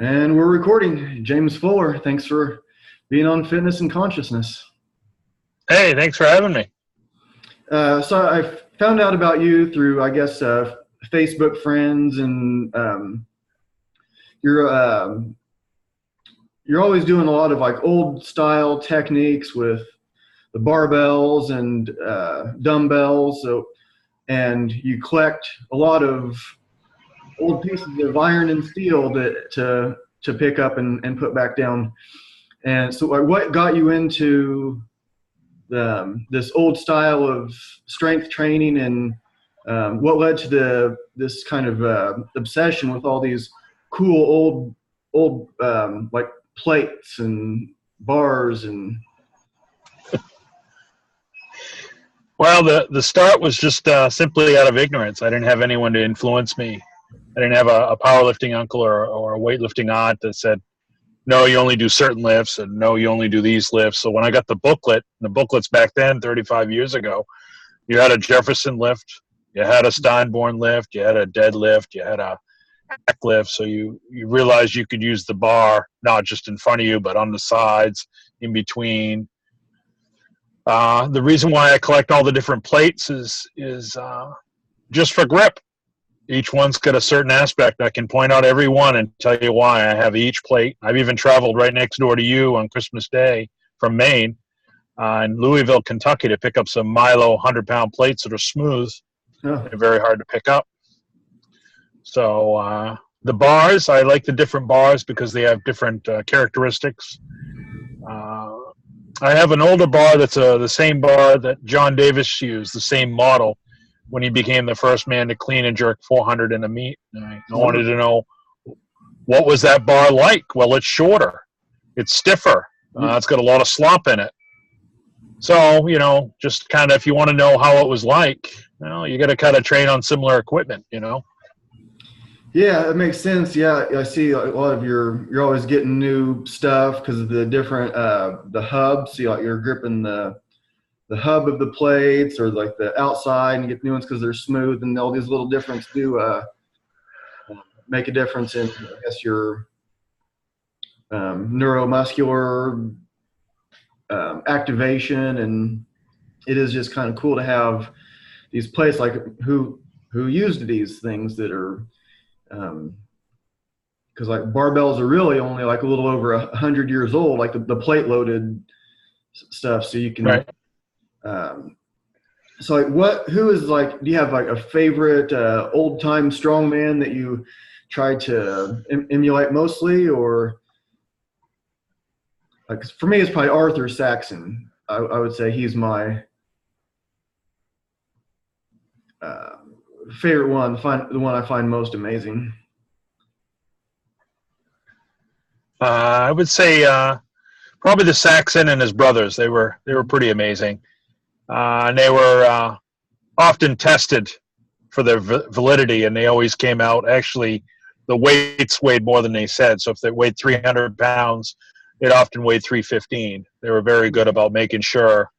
And we're recording. James Fuller, thanks for being on Fitness and Consciousness. Hey, thanks for having me. So I found out about you through, I guess, Facebook friends, and you're you're always doing a lot of like old style techniques with the barbells and dumbbells. And you collect a lot of old pieces of iron and steel to pick up and put back down. And so what got you into this old style of strength training, and what led to this kind of obsession with all these cool old like plates and bars? And Well, the start was just simply out of ignorance. I didn't have anyone to influence me. I didn't have a powerlifting uncle or a weightlifting aunt that said, no, you only do certain lifts, and no, you only do these lifts. So when I got the booklet, and the booklets back then, 35 years ago, you had a Jefferson lift, you had a Steinborn lift, you had a deadlift, you had a hack lift. So you realized you could use the bar, not just in front of you, but on the sides, in between. The reason why I collect all the different plates is just for grip. Each one's got a certain aspect. I can point out every one and tell you why I have each plate. I've even traveled right next door to you on Christmas Day from Maine in Louisville, Kentucky, to pick up some Milo 100-pound plates that are smooth. oh, They're very hard to pick up. So the bars, I like the different bars because they have different characteristics. I have an older bar that's the same bar that John Davis used, the same model, when he became the first man to clean and jerk 400 in a meet. And I wanted to know, what was that bar like? Well, it's shorter. It's stiffer. It's got a lot of slop in it. So, just kind of, if you want to know how it was like, you got to kind of train on similar equipment, yeah, that makes sense. Yeah, I see a lot of you're always getting new stuff because of the different the hubs. So you're gripping the hub of the plates, or like the outside, and you get new ones because they're smooth, and all these little differences do make a difference in, I guess, your neuromuscular activation. And it is just kind of cool to have these plates, like who used these things that are because like barbells are really only like a little over 100 years old, like the plate loaded stuff. So you can right. So like who is, like, do you have like a favorite old time strongman that you try to emulate mostly? Or like, for me it's probably Arthur Saxon. I would say he's my favorite one, the one I find most amazing. I would say probably the Saxon and his brothers. They were pretty amazing. And they were often tested for their validity, and they always came out. Actually, the weights weighed more than they said. So if they weighed 300 pounds, it often weighed 315. They were very good about making sure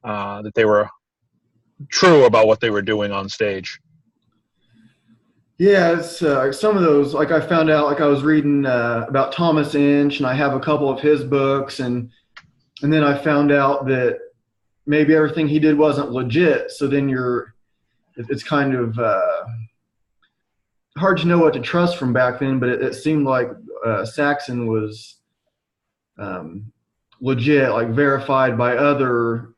that they were true about what they were doing on stage. Yeah, it's some of those, like I found out, like I was reading about Thomas Inch, and I have a couple of his books, and then I found out that maybe everything he did wasn't legit. So then it's kind of hard to know what to trust from back then, but it seemed like Saxon was legit, like verified by other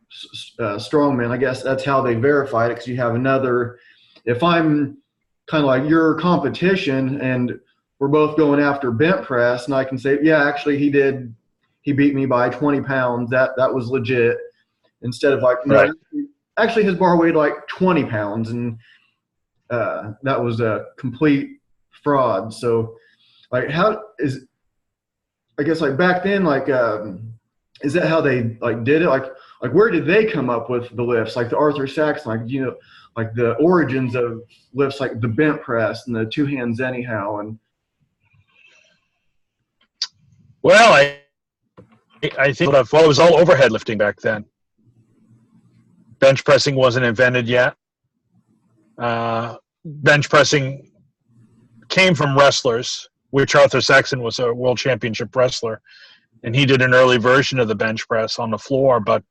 strongmen. I guess that's how they verified it, because you have another, if I'm kind of like your competition and we're both going after bent press, and I can say, yeah, actually he beat me by 20 pounds. That was legit. Instead of like, no, actually his bar weighed like 20 pounds, and that was a complete fraud. So like, how is, I guess, like back then, like, is that how they like did it? Like where did they come up with the lifts? Like the Arthur Saxon, like, like the origins of lifts, like the bent press and the two hands anyhow. And well, I think it was all overhead lifting back then. Bench pressing wasn't invented yet. Bench pressing came from wrestlers which Arthur Saxon was a world championship wrestler, and he did an early version of the bench press on the floor. But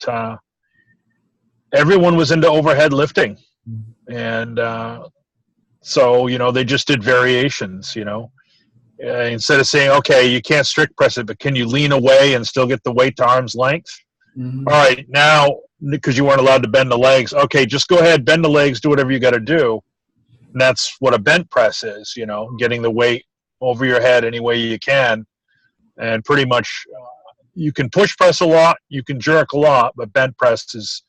everyone was into overhead lifting, and so they just did variations. Instead of saying, okay, you can't strict press it, but can you lean away and still get the weight to arm's length? Mm-hmm. All right, now, because you weren't allowed to bend the legs, okay, just go ahead, bend the legs, do whatever you got to do. And that's what a bent press is, getting the weight over your head any way you can. And pretty much you can push press a lot, you can jerk a lot, but bent press is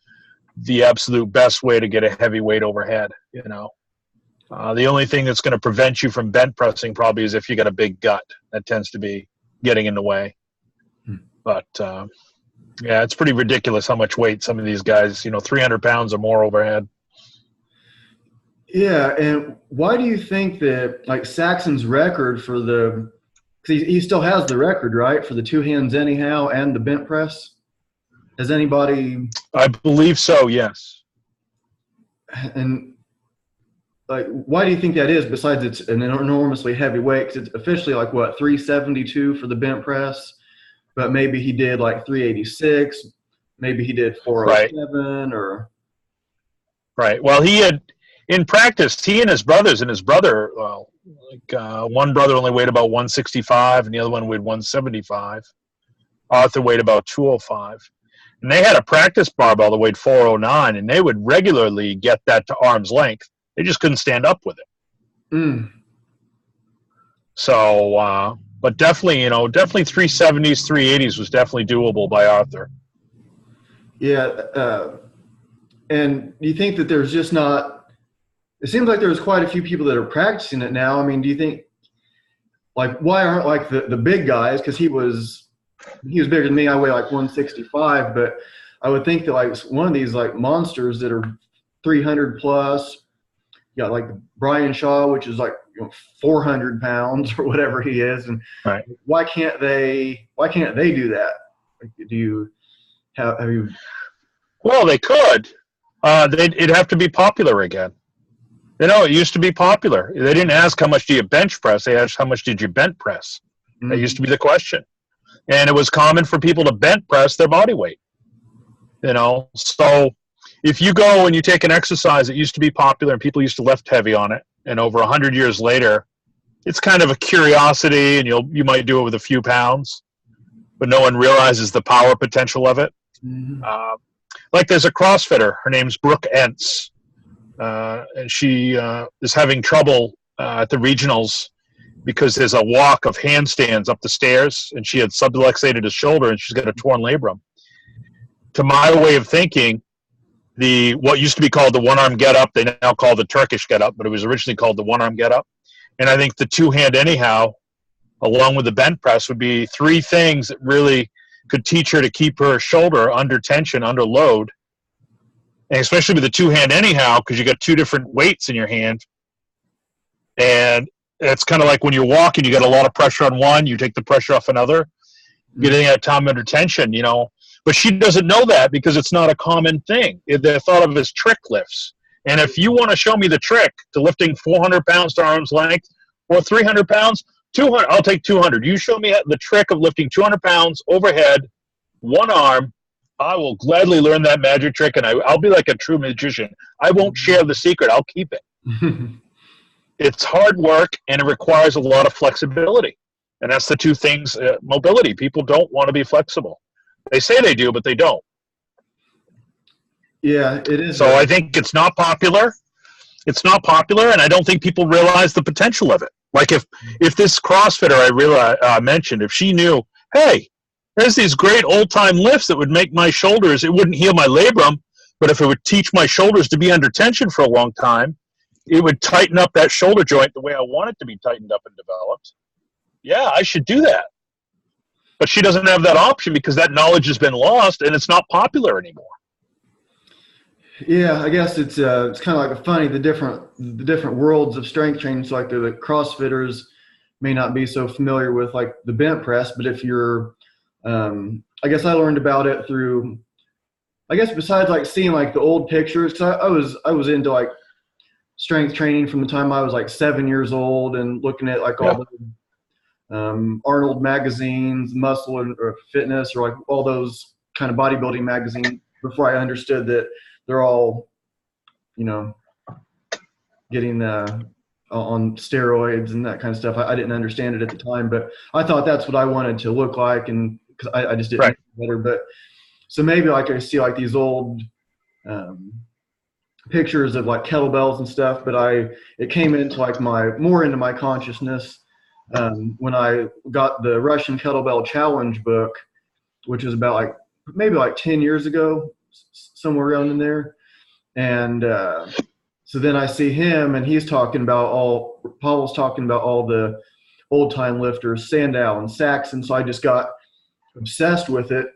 the absolute best way to get a heavy weight overhead, The only thing that's going to prevent you from bent pressing probably is if you got a big gut. That tends to be getting in the way. But, yeah, it's pretty ridiculous how much weight some of these guys, 300 pounds or more overhead. Yeah, and why do you think that, like, Saxon's record for the – because he still has the record, right, for the two hands anyhow and the bent press? Has anybody – I believe so, yes. And, like, why do you think that is, besides it's an enormously heavy weight? Because it's officially, like, what, 372 for the bent press? But maybe he did like 386, maybe he did 407 or. Right. Well, he had, in practice, he and his brothers, one brother only weighed about 165 and the other one weighed 175. Arthur weighed about 205. And they had a practice barbell that weighed 409, and they would regularly get that to arm's length. They just couldn't stand up with it. Mm. So, but definitely 370s, 380s was definitely doable by Arthur. Yeah. And do you think that there's just not – it seems like there's quite a few people that are practicing it now. I mean, do you think – like, why aren't, like, the big guys – because he was bigger than me. I weigh, like, 165. But I would think that, like, one of these, like, monsters that are 300-plus – you got, like, Brian Shaw, which is, like, 400 pounds or whatever he is, and right. Why can't they do that? Do you have you? Well, they could. It'd have to be popular again. It used to be popular. They didn't ask how much do you bench press. They asked how much did you bent press. Mm-hmm. That used to be the question, and it was common for people to bent press their body weight. So if you go and you take an exercise that used to be popular and people used to lift heavy on it, and over 100 years later, it's kind of a curiosity, and you might do it with a few pounds, but no one realizes the power potential of it. Mm-hmm. Like there's a CrossFitter, her name's Brooke Entz, and she is having trouble at the regionals because there's a walk of handstands up the stairs, and she had subluxated her shoulder, and she's got a torn labrum. To my way of thinking, what used to be called the one-arm get-up, they now call the Turkish get-up, but it was originally called the one-arm get-up. And I think the two-hand anyhow, along with the bent press, would be three things that really could teach her to keep her shoulder under tension, under load. And especially with the two-hand anyhow, because you got two different weights in your hand. And it's kind of like when you're walking, you got a lot of pressure on one, you take the pressure off another, getting that time under tension, But she doesn't know that because it's not a common thing. They're thought of as trick lifts. And if you want to show me the trick to lifting 400 pounds to arm's length or 300 pounds, 200, I'll take 200. You show me the trick of lifting 200 pounds overhead, one arm, I will gladly learn that magic trick, and I'll be like a true magician. I won't share the secret. I'll keep it. It's hard work, and it requires a lot of flexibility. And that's the two things, mobility. People don't want to be flexible. They say they do, but they don't. Yeah, it is. So I think it's not popular. It's not popular, and I don't think people realize the potential of it. Like if this CrossFitter I mentioned, if she knew, hey, there's these great old-time lifts that would make my shoulders, it wouldn't heal my labrum, but if it would teach my shoulders to be under tension for a long time, it would tighten up that shoulder joint the way I want it to be tightened up and developed. Yeah, I should do that. But she doesn't have that option because that knowledge has been lost and it's not popular anymore. Yeah, I guess it's kind of like funny the different worlds of strength training. So like the CrossFitters may not be so familiar with like the bent press, but if you're, I guess I learned about it through, I guess besides like seeing like the old pictures, because I was into like strength training from the time I was like 7 years old and looking at like all Arnold magazines, Muscle or Fitness, or like all those kind of bodybuilding magazines before I understood that they're all, you know, getting on steroids and that kind of stuff. I didn't understand it at the time, but I thought that's what I wanted to look like, and because I just didn't Right. know better. But so maybe like I see like these old pictures of like kettlebells and stuff, but it came into like more into my consciousness when I got the Russian Kettlebell Challenge book, which was about like maybe like 10 years ago, somewhere around in there. And so then I see him, and Paul's talking about all the old time lifters, Sandow and Saxon. So I just got obsessed with it.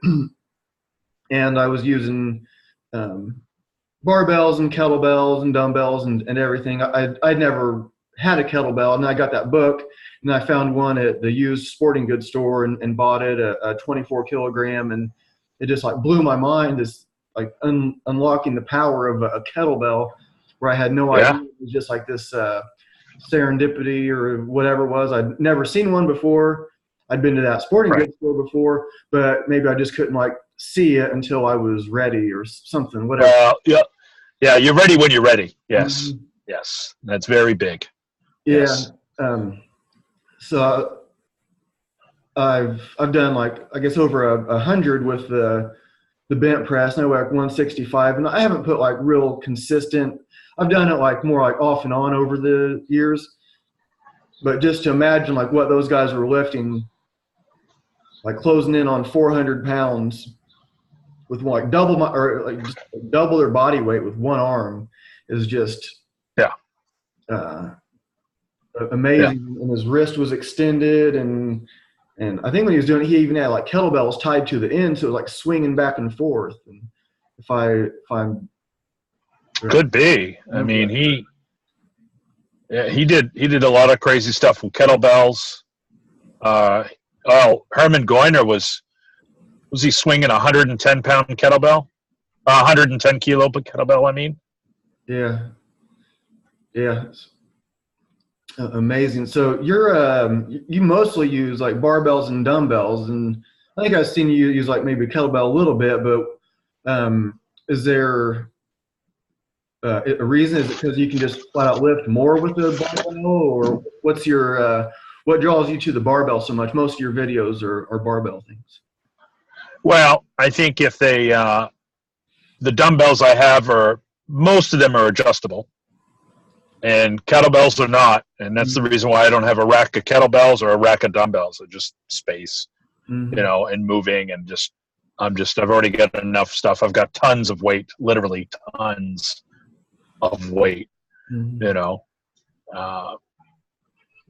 And I was using barbells and kettlebells and dumbbells and everything. I'd never had a kettlebell, and I got that book, and I found one at the used sporting goods store and bought it, a 24 kilogram, and it just like blew my mind, this like unlocking the power of a kettlebell, where I had no idea. It was just like this serendipity or whatever it was. I'd never seen one before. I'd been to that sporting goods store before, but maybe I just couldn't like see it until I was ready or something, whatever. Yeah, you're ready when you're ready. Yes. Mm-hmm. Yes. That's very big. Yeah. Yes. So I've done like, I guess over 100 with the bent press, and I weigh like 165, and I haven't put like real consistent. I've done it like more like off and on over the years, but just to imagine like what those guys were lifting, like closing in on 400 pounds with like double their body weight with one arm is just amazing. And his wrist was extended, and I think when he was doing it, he even had like kettlebells tied to the end, so it was like swinging back and forth. And if I'm could be. I mean, he did a lot of crazy stuff with kettlebells. Herman Goyner was he swinging a 110-pound kettlebell? 110 kilo kettlebell, I mean. Yeah. It's amazing. So you mostly use like barbells and dumbbells, and I think I've seen you use like maybe kettlebell a little bit, but is there a reason? Is it because you can just flat out lift more with the barbell, or what's your what draws you to the barbell so much? Most of your videos are barbell things. Well, I think if the dumbbells I have most of them are adjustable, and kettlebells are not, and that's the reason why I don't have a rack of kettlebells or a rack of dumbbells. They're just space, and moving, and I've already got enough stuff. I've got tons of weight, literally tons of weight,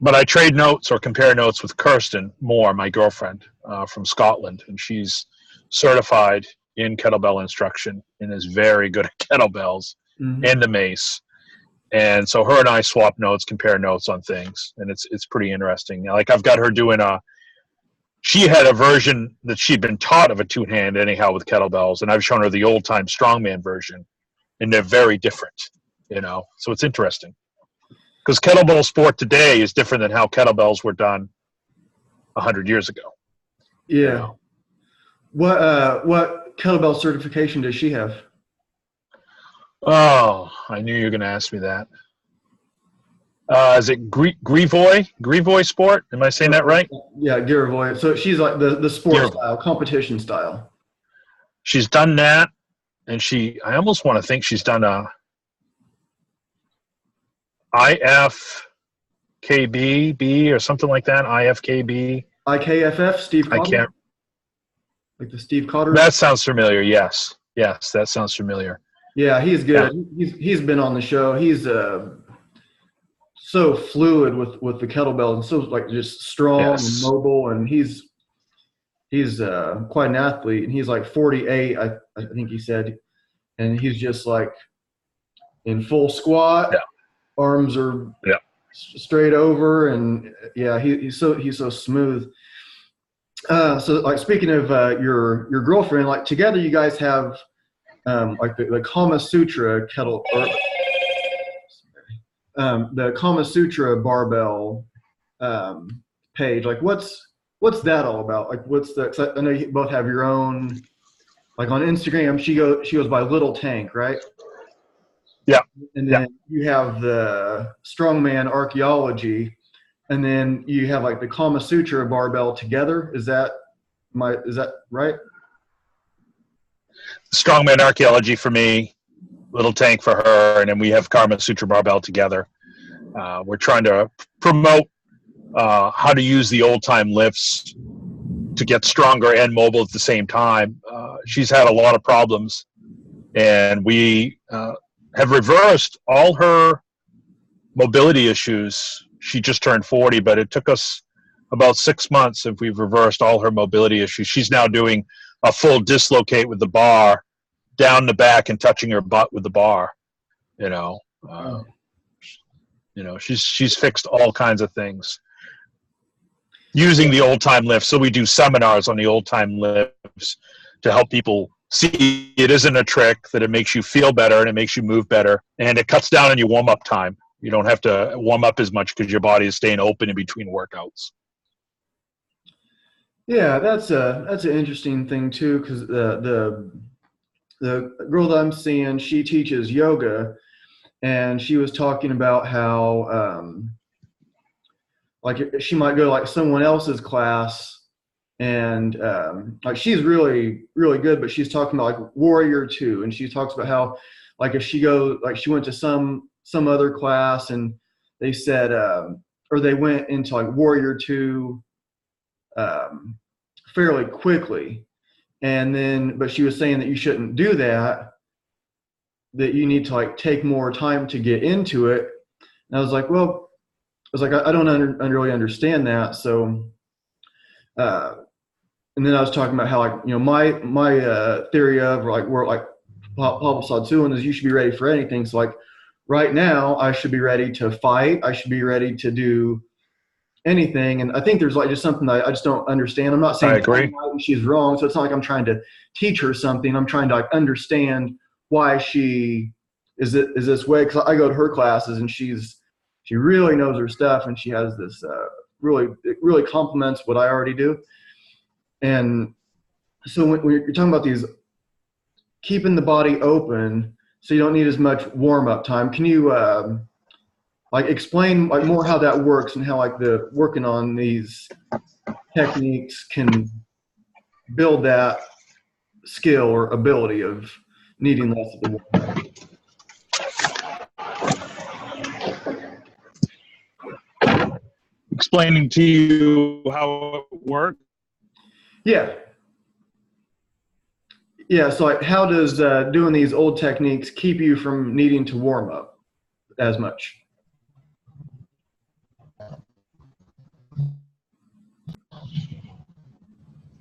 but I trade notes or compare notes with Kirsten Moore, my girlfriend from Scotland, and she's certified in kettlebell instruction and is very good at kettlebells and the mace. And so her and I swap notes, compare notes on things, and it's pretty interesting. Like I've got her doing she had a version that she'd been taught of a two-hand anyhow with kettlebells, and I've shown her the old-time strongman version, and they're very different, So it's interesting. Because kettlebell sport today is different than how kettlebells were done 100 years ago. Yeah. What kettlebell certification does she have? Oh, I knew you were going to ask me that. Is it Grivoy sport? Am I saying that right? Yeah, Grivoy. So she's like the sport style, competition style. She's done that, and I almost want to think she's done a IFKB or something like that. IFKB. IKFF. Steve Cotter. I can't. Like the Steve Cotter. That sounds familiar. Yes, that sounds familiar. Yeah, he's good. Yeah. He's been on the show. He's so fluid with the kettlebell, and so like just strong and mobile, and he's quite an athlete, and he's like 48, I think he said, and he's just like in full squat, arms are straight over, and he's so smooth. So like speaking of your girlfriend, like together you guys have like the Kama Sutra the Kama Sutra barbell page. Like what's that all about? Like what's the? 'Cause I know you both have your own. Like on Instagram, she goes by Little Tank, right? Yeah. And Yeah. then you have the Strongman Archaeology, and then you have like the Kama Sutra barbell together. Is that right? Strongman archaeology for me, Little Tank for her, and then we have Karma Sutra barbell together. We're trying to promote how to use the old time lifts to get stronger and mobile at the same time. She's had a lot of problems, and we have reversed all her mobility issues. She just turned 40, but it took us about 6 months if we've reversed all her mobility issues. She's now doing a full dislocate with the bar down the back and touching her butt with the bar. You know, she's fixed all kinds of things using the old time lifts. So we do seminars on the old time lifts to help people see it isn't a trick, that it makes you feel better and it makes you move better, and it cuts down on your warm up time. You don't have to warm up as much because your body is staying open in between workouts. Yeah, that's an interesting thing too, because the girl that I'm seeing, she teaches yoga, and she was talking about how like she might go to like someone else's class, and like she's really really good, but she's talking about like Warrior Two, and she talks about how like if she goes, like she went to some other class, and they said or they went into like Warrior Two fairly quickly, and then but she was saying that you shouldn't do that, that you need to like take more time to get into it. And I was like, well, I was like, I don't really understand that. So and then I was talking about how like, you know, my theory of like where like Pablo Sadsuan is you should be ready for anything. So like right now I should be ready to fight. I should be ready to do anything. And I think there's like just something that I just don't understand. I'm not saying I agree. she's wrong. So it's not like I'm trying to teach her something. I'm trying to like understand why she is this way. Cause I go to her classes and she really knows her stuff, and she has this it really complements what I already do. And so when you're talking about these keeping the body open, so you don't need as much warm up time, can you like explain like more how that works, and how like the working on these techniques can build that skill or ability of needing less of the warm up? Explaining to you how it works. Yeah. Yeah, so like how does doing these old techniques keep you from needing to warm up as much?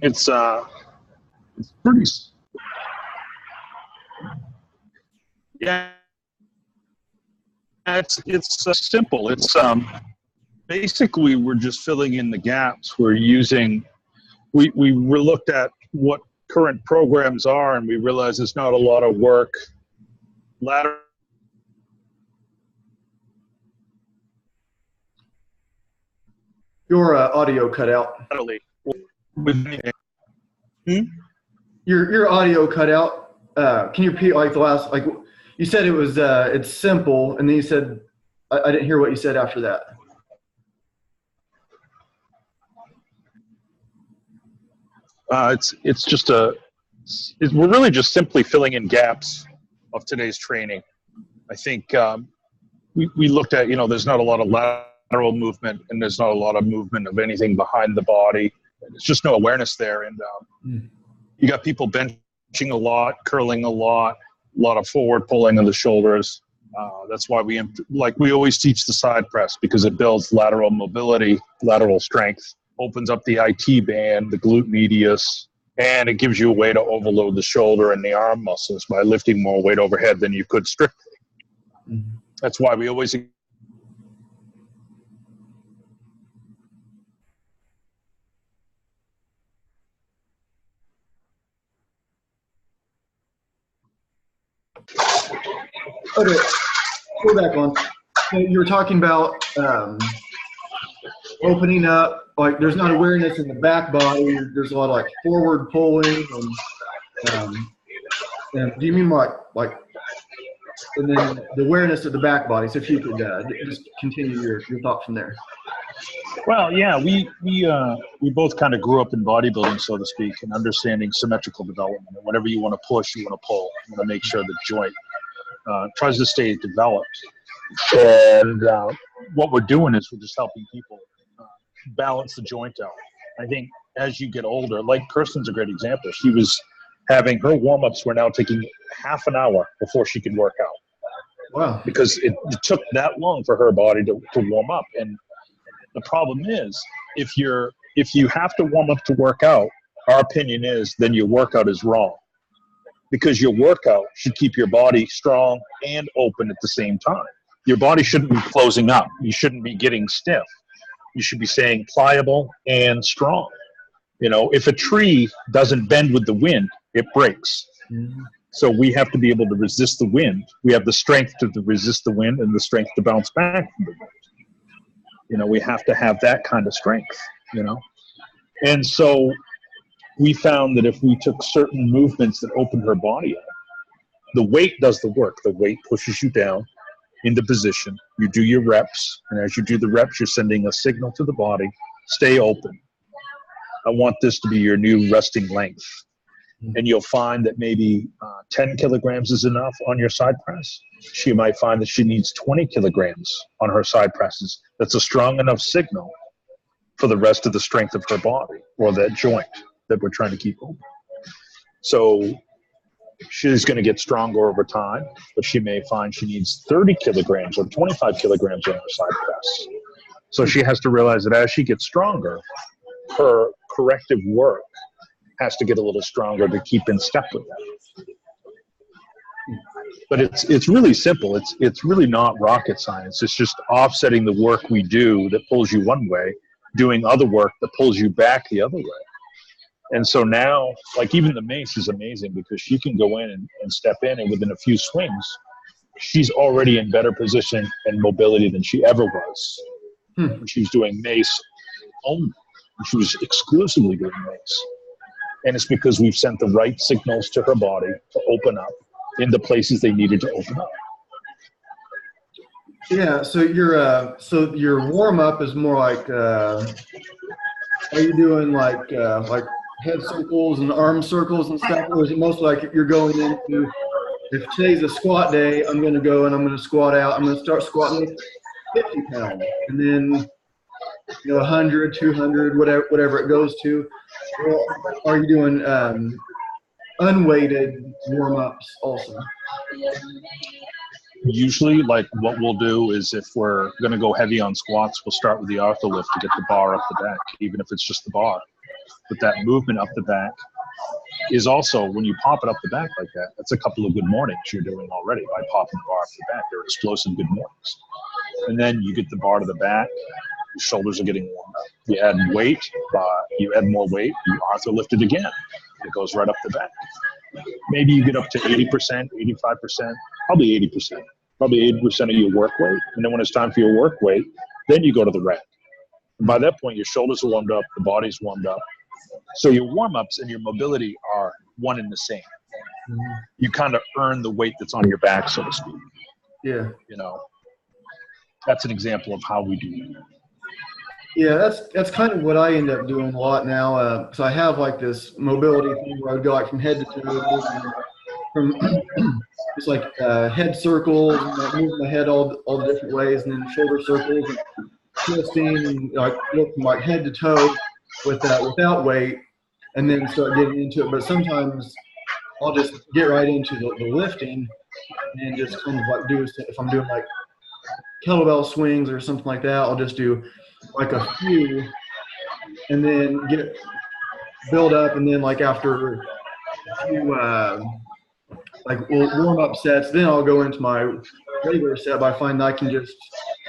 It's pretty. Yeah, it's simple. It's basically we're just filling in the gaps. We're using. We looked at what current programs are, and we realized there's not a lot of work laterally. Your audio cut out. With Your audio cut out. Can you repeat like the last, like you said it was it's simple, and then you said I didn't hear what you said after that. It's just we're really just simply filling in gaps of today's training. I think we looked at, there's not a lot of lateral movement, and there's not a lot of movement of anything behind the body. There's just no awareness there. And you got people benching a lot, curling a lot of forward pulling of the shoulders. That's why we always teach the side press, because it builds lateral mobility, lateral strength, opens up the IT band, the glute medius, and it gives you a way to overload the shoulder and the arm muscles by lifting more weight overhead than you could strictly. That's why we always Okay, go back on. So you were talking about opening up like there's not awareness in the back body. There's a lot of like forward pulling and do you mean like and then the awareness of the back body? So if you could just continue your thought from there. Well, yeah, we both kind of grew up in bodybuilding, so to speak, and understanding symmetrical development. And whatever you want to push, you want to pull. You want to make sure the joint tries to stay developed. And what we're doing is we're just helping people balance the joint out. I think as you get older, like Kirsten's a great example. She was having her warm-ups were now taking half an hour before she could work out. Wow. Because it took that long for her body to warm up. And the problem is, if you have to warm up to work out, our opinion is then your workout is wrong. Because your workout should keep your body strong and open at the same time. Your body shouldn't be closing up. You shouldn't be getting stiff. You should be staying pliable and strong. You know, if a tree doesn't bend with the wind, it breaks. Mm-hmm. So we have to be able to resist the wind. We have the strength to resist the wind and the strength to bounce back from the wind. You know, we have to have that kind of strength, you know. And so we found that if we took certain movements that opened her body up, the weight does the work. The weight pushes you down into position. You do your reps, and as you do the reps, you're sending a signal to the body, stay open. I want this to be your new resting length. And you'll find that maybe 10 kilograms is enough on your side press. She might find that she needs 20 kilograms on her side presses. That's a strong enough signal for the rest of the strength of her body or that joint that we're trying to keep open. So she's going to get stronger over time, but she may find she needs 30 kilograms or 25 kilograms on her side press. So she has to realize that as she gets stronger, her corrective work has to get a little stronger to keep in step with that. But it's really simple. It's really not rocket science. It's just offsetting the work we do that pulls you one way, doing other work that pulls you back the other way. And so now, like even the mace is amazing because she can go in and step in, and within a few swings, she's already in better position and mobility than she ever was. When she was doing mace only. She was exclusively doing mace. And it's because we've sent the right signals to her body to open up in the places they needed to open up. Yeah, so your warm up is more like are you doing like head circles and arm circles and stuff, or is it mostly like you're going into, if today's a squat day, I'm going to go and I'm going to squat out. I'm going to start squatting 50 pounds, and then 100, 200, whatever it goes to. Or are you doing unweighted warm-ups also? Usually, like what we'll do is if we're going to go heavy on squats, we'll start with the arthur lift to get the bar up the back, even if it's just the bar. But that movement up the back is also, when you pop it up the back like that, that's a couple of good mornings you're doing already by popping the bar up the back. They're explosive good mornings. And then you get the bar to the back, your shoulders are getting warmed up. You add weight, you add more weight, you arthur lift it again. It goes right up the back. Maybe you get up to 80%, 85%, probably 80%. Probably 80% of your work weight. And then when it's time for your work weight, then you go to the rack. And by that point, your shoulders are warmed up, the body's warmed up. So your warm-ups and your mobility are one and the same. You kind of earn the weight that's on your back, so to speak. Yeah. That's an example of how we do it. Yeah, that's kind of what I end up doing a lot now. So I have like this mobility thing where I would go like from head to toe, from just like head circles, and like moving my head all the different ways, and then shoulder circles, and twisting, and like look from like head to toe with that without weight, and then start getting into it. But sometimes I'll just get right into the lifting and just kind of like if I'm doing like kettlebell swings or something like that, I'll just do like a few and then build up, and then like after a few like warm up sets, then I'll go into my regular set. But I find that I can just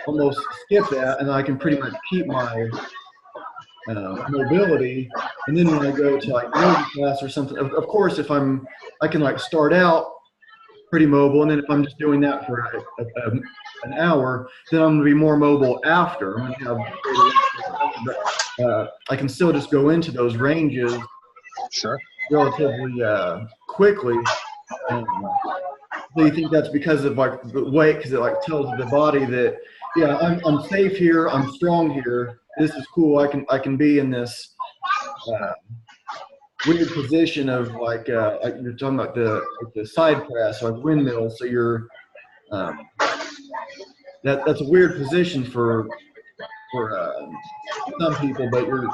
almost skip that, and I can pretty much keep my mobility. And then when I go to like yoga class or something, of course, if I can like start out pretty mobile, and then if I'm just doing that for an hour, then I'm going to be more mobile after. I'm going to have but I can still just go into those ranges Sure. relatively quickly. Do you think that's because of like the weight? Because it like tells the body that, yeah, I'm safe here, I'm strong here. This is cool. I can be in this weird position of like you're talking about the side press, like windmill. So you're that's a weird position for some people, but you're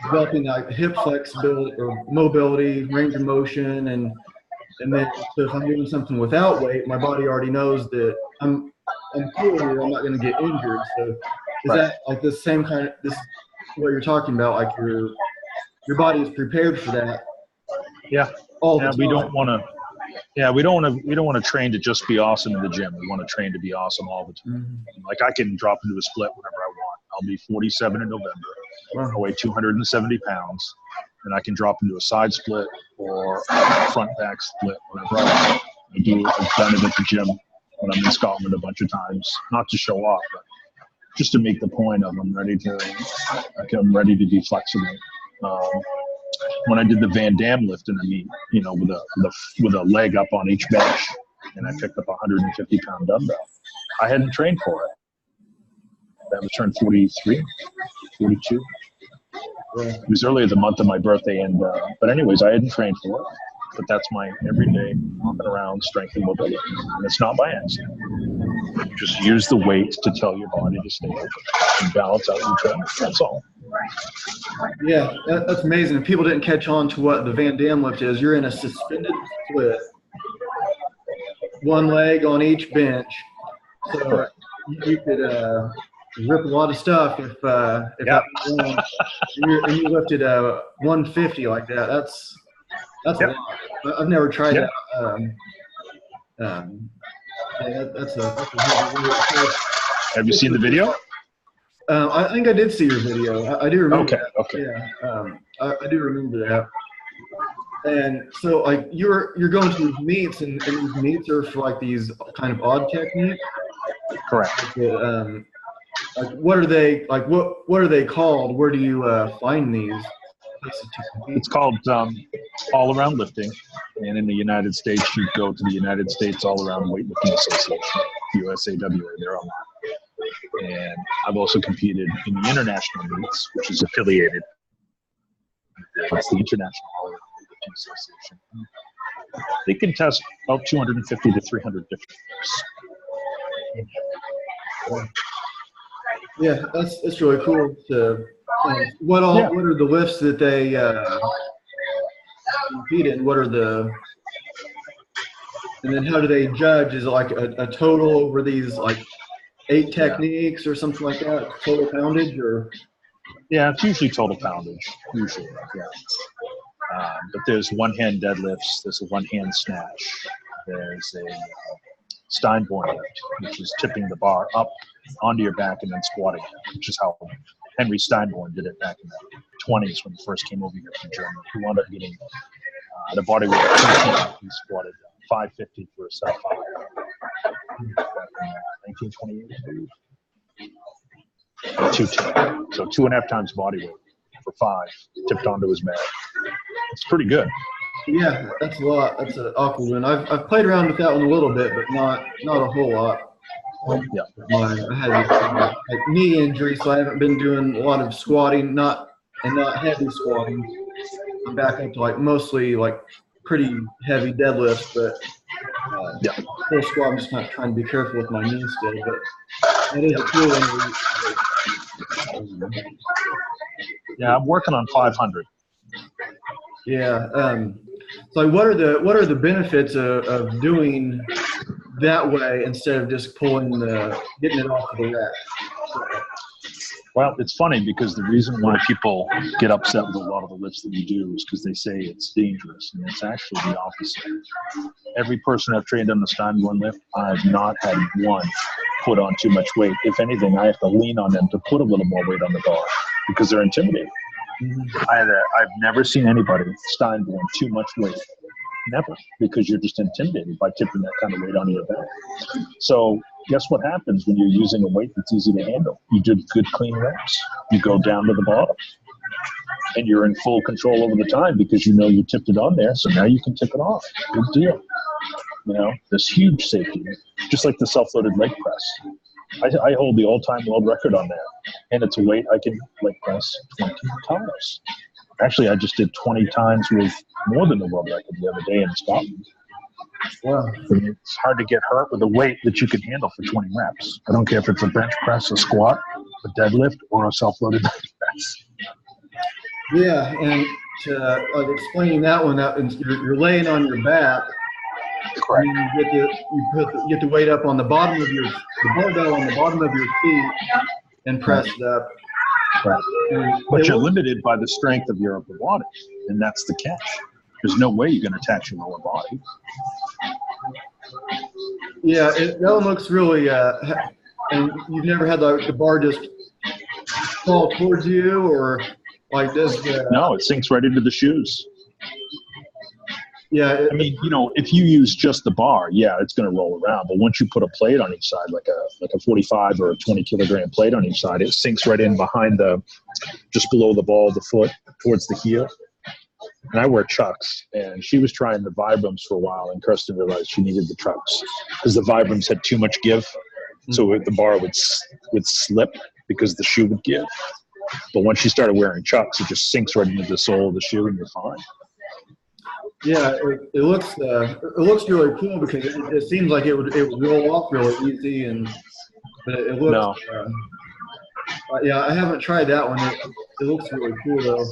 developing like hip flexibility or mobility, range of motion, and then so if I'm doing something without weight, my body already knows that I'm cool here. I'm not going to get injured. So is that like the same kind of this? What you're talking about, like your body is prepared for that. Yeah. All the time. We don't want to. Yeah, we don't want to train to just be awesome in the gym. We want to train to be awesome all the time. Mm-hmm. Like I can drop into a split whenever I want. I'll be 47 in November. Wow. I weigh 270 pounds, and I can drop into a side split or a front back split whenever I want. I've done it at the gym when I'm in Scotland a bunch of times, not to show off, but just to make the point of I'm ready to be flexible. When I did the Van Dam lift in the meet, you know, with a leg up on each bench, and I picked up a 150-pound dumbbell. I hadn't trained for it. That was turned 43, 42. It was earlier the month of my birthday, and but anyways, I hadn't trained for it. But that's my everyday walking around strength and mobility, and it's not by accident. You just use the weight to tell your body to stay open and balance out your training. That's all. Yeah, that's amazing. If people didn't catch on to what the Van Dam lift is, you're in a suspended split, one leg on each bench. So you could rip a lot of stuff if that was wrong. And you lifted 150 like that. That's a lot. I've never tried that. That's a heavy weight. Have you seen the video? I think I did see your video. I do remember that. Okay. Yeah, I do remember that. And so, like, you're going to these meets, and these meets are for like these kind of odd techniques. Correct. Like, what are they? Like, what are they called? Where do you find these places to compete? It's called All Around Lifting, and in the United States, you go to the United States All Around Weightlifting Association, USAWA. They're on that. And I've also competed in the international meets, which is affiliated. It's the International All Around Weightlifting Association. They can test about 250 to 300 different lifts. Yeah, that's really cool. What are the lifts that they compete in? And then how do they judge? Is it like a total over these like 8 techniques or something like that? Total poundage or? Yeah, it's usually total poundage. Usually, yeah. But there's one-hand deadlifts. There's a one-hand snatch. There's a Steinborn lift, which is tipping the bar up onto your back and then squatting it, which is how Henry Steinborn did it back in the 20s when he first came over here from Germany. He wound up getting the body weight of 13. He squatted 550 for a sub 5. Back in 1928. 210. So 2.5 times body weight for 5, tipped onto his back. It's pretty good. Yeah, that's a lot. That's an awkward one. I've played around with that one a little bit, but not a whole lot. I had knee injury, so I haven't been doing a lot of squatting, not heavy squatting. I'm back up to like mostly like pretty heavy deadlifts, but full squat. I'm just not trying to be careful with my knees still, but that is a cool one. Yeah, I'm working on 500. Yeah. So what are the benefits of doing that way instead of just getting it off of the rack? Well, it's funny because the reason why people get upset with a lot of the lifts that we do is because they say it's dangerous, and it's actually the opposite. Every person I've trained on the Steinborn lift, I've not had one put on too much weight. If anything, I have to lean on them to put a little more weight on the bar because they're intimidating. I've never seen anybody Steinborn too much weight. Never, because you're just intimidated by tipping that kind of weight onto your back. So guess what happens when you're using a weight that's easy to handle? You do good clean reps. You go down to the bottom. And you're in full control over the time because you know you tipped it on there, so now you can tip it off. Good deal. You know, there's huge safety, just like the self-loaded leg press. I hold the all-time world record on that, and it's a weight I can leg press 20 times. Actually, I just did 20 times with more than the world record the other day in Scotland. Wow. It's hard to get hurt with a weight that you can handle for 20 reps. I don't care if it's a bench press, a squat, a deadlift, or a self-loaded leg press. Yeah, and to like explaining that one, you're laying on your back. Correct. And you get the weight up on the bottom of the barbell on the bottom of your feet and press it up. Right. But you're limited by the strength of your upper body, and that's the catch. There's no way you're going to attach your lower body. Yeah, that one looks really. And you've never had the bar just fall towards you, or like this? No, it sinks right into the shoes. Yeah. I mean, you know, if you use just the bar, yeah, it's going to roll around. But once you put a plate on each side, like a 45 or a 20 kilogram plate on each side, it sinks right in behind just below the ball of the foot towards the heel. And I wear Chucks, and she was trying the Vibrams for a while, and Kirsten realized she needed the Chucks because the Vibrams had too much give. So the bar would slip because the shoe would give. But once she started wearing Chucks, it just sinks right into the sole of the shoe, and you're fine. Yeah, it looks really cool because it seems like it would roll off really easy, but it looks. No. Yeah, I haven't tried that one. It looks really cool though.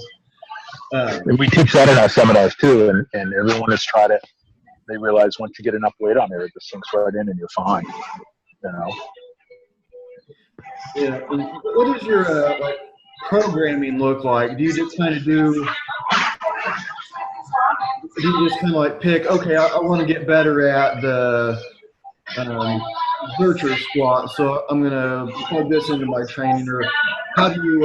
And we teach that in our seminars too, and everyone has tried it. They realize once you get enough weight on there, it just sinks right in, and you're fine. You know. Yeah. And what does your programming look like? Do you just kind of do you just kind of like pick? Okay, I want to get better at the Zercher squat, so I'm gonna plug this into my training. Or how do you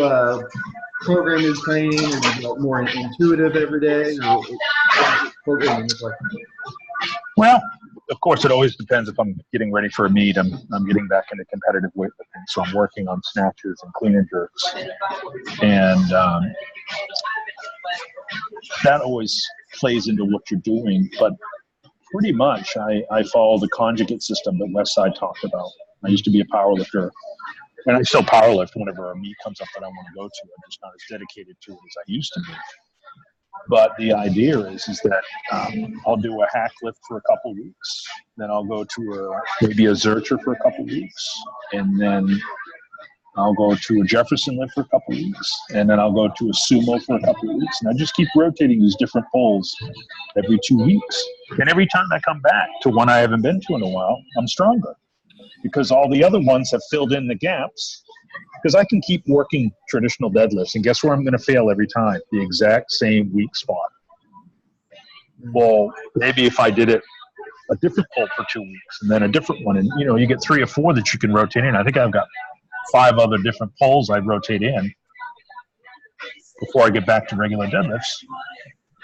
program your training? Or do you more intuitive every day? Or programming look like? Well, of course, it always depends if I'm getting ready for a meet. I'm getting back into competitive weightlifting, so I'm working on snatches and clean and jerks, and that always plays into what you're doing. But pretty much, I follow the conjugate system that Westside talked about. I used to be a powerlifter, and I still powerlift whenever a meet comes up that I want to go to. I'm just not as dedicated to it as I used to be. But the idea is that I'll do a hack lift for a couple weeks, then I'll go to maybe a Zercher for a couple weeks, and then I'll go to a Jefferson lift for a couple weeks, and then I'll go to a sumo for a couple weeks, and I just keep rotating these different poles every 2 weeks. And every time I come back to one I haven't been to in a while, I'm stronger because all the other ones have filled in the gaps. Because I can keep working traditional deadlifts, and guess where I'm going to fail every time? The exact same weak spot. Well, maybe if I did it a different pull for 2 weeks and then a different one, and you get 3 or 4 that you can rotate in. I think I've got 5 other different pulls I rotate in before I get back to regular deadlifts.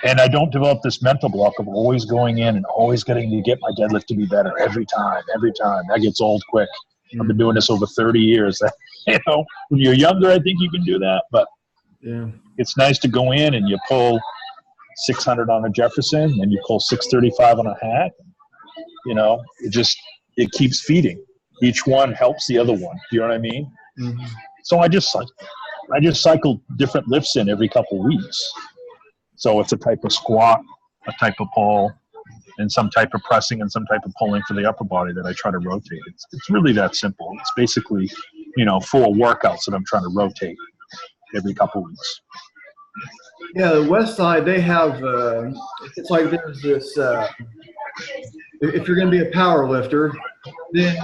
And I don't develop this mental block of always going in and always getting to get my deadlift to be better every time. That gets old quick. I've been doing this over 30 years. When you're younger, I think you can do that, but yeah, it's nice to go in and you pull 600 on a Jefferson and you pull 635 on a hack. It keeps feeding. Each one helps the other one. You know what I mean? Mm-hmm. So I just cycle different lifts in every couple of weeks. So it's a type of squat, a type of pull, and some type of pressing and some type of pulling for the upper body that I try to rotate. It's really that simple. It's basically, 4 workouts that I'm trying to rotate every couple of weeks. Yeah, the West Side, they have, it's like there's this, if you're going to be a power lifter, then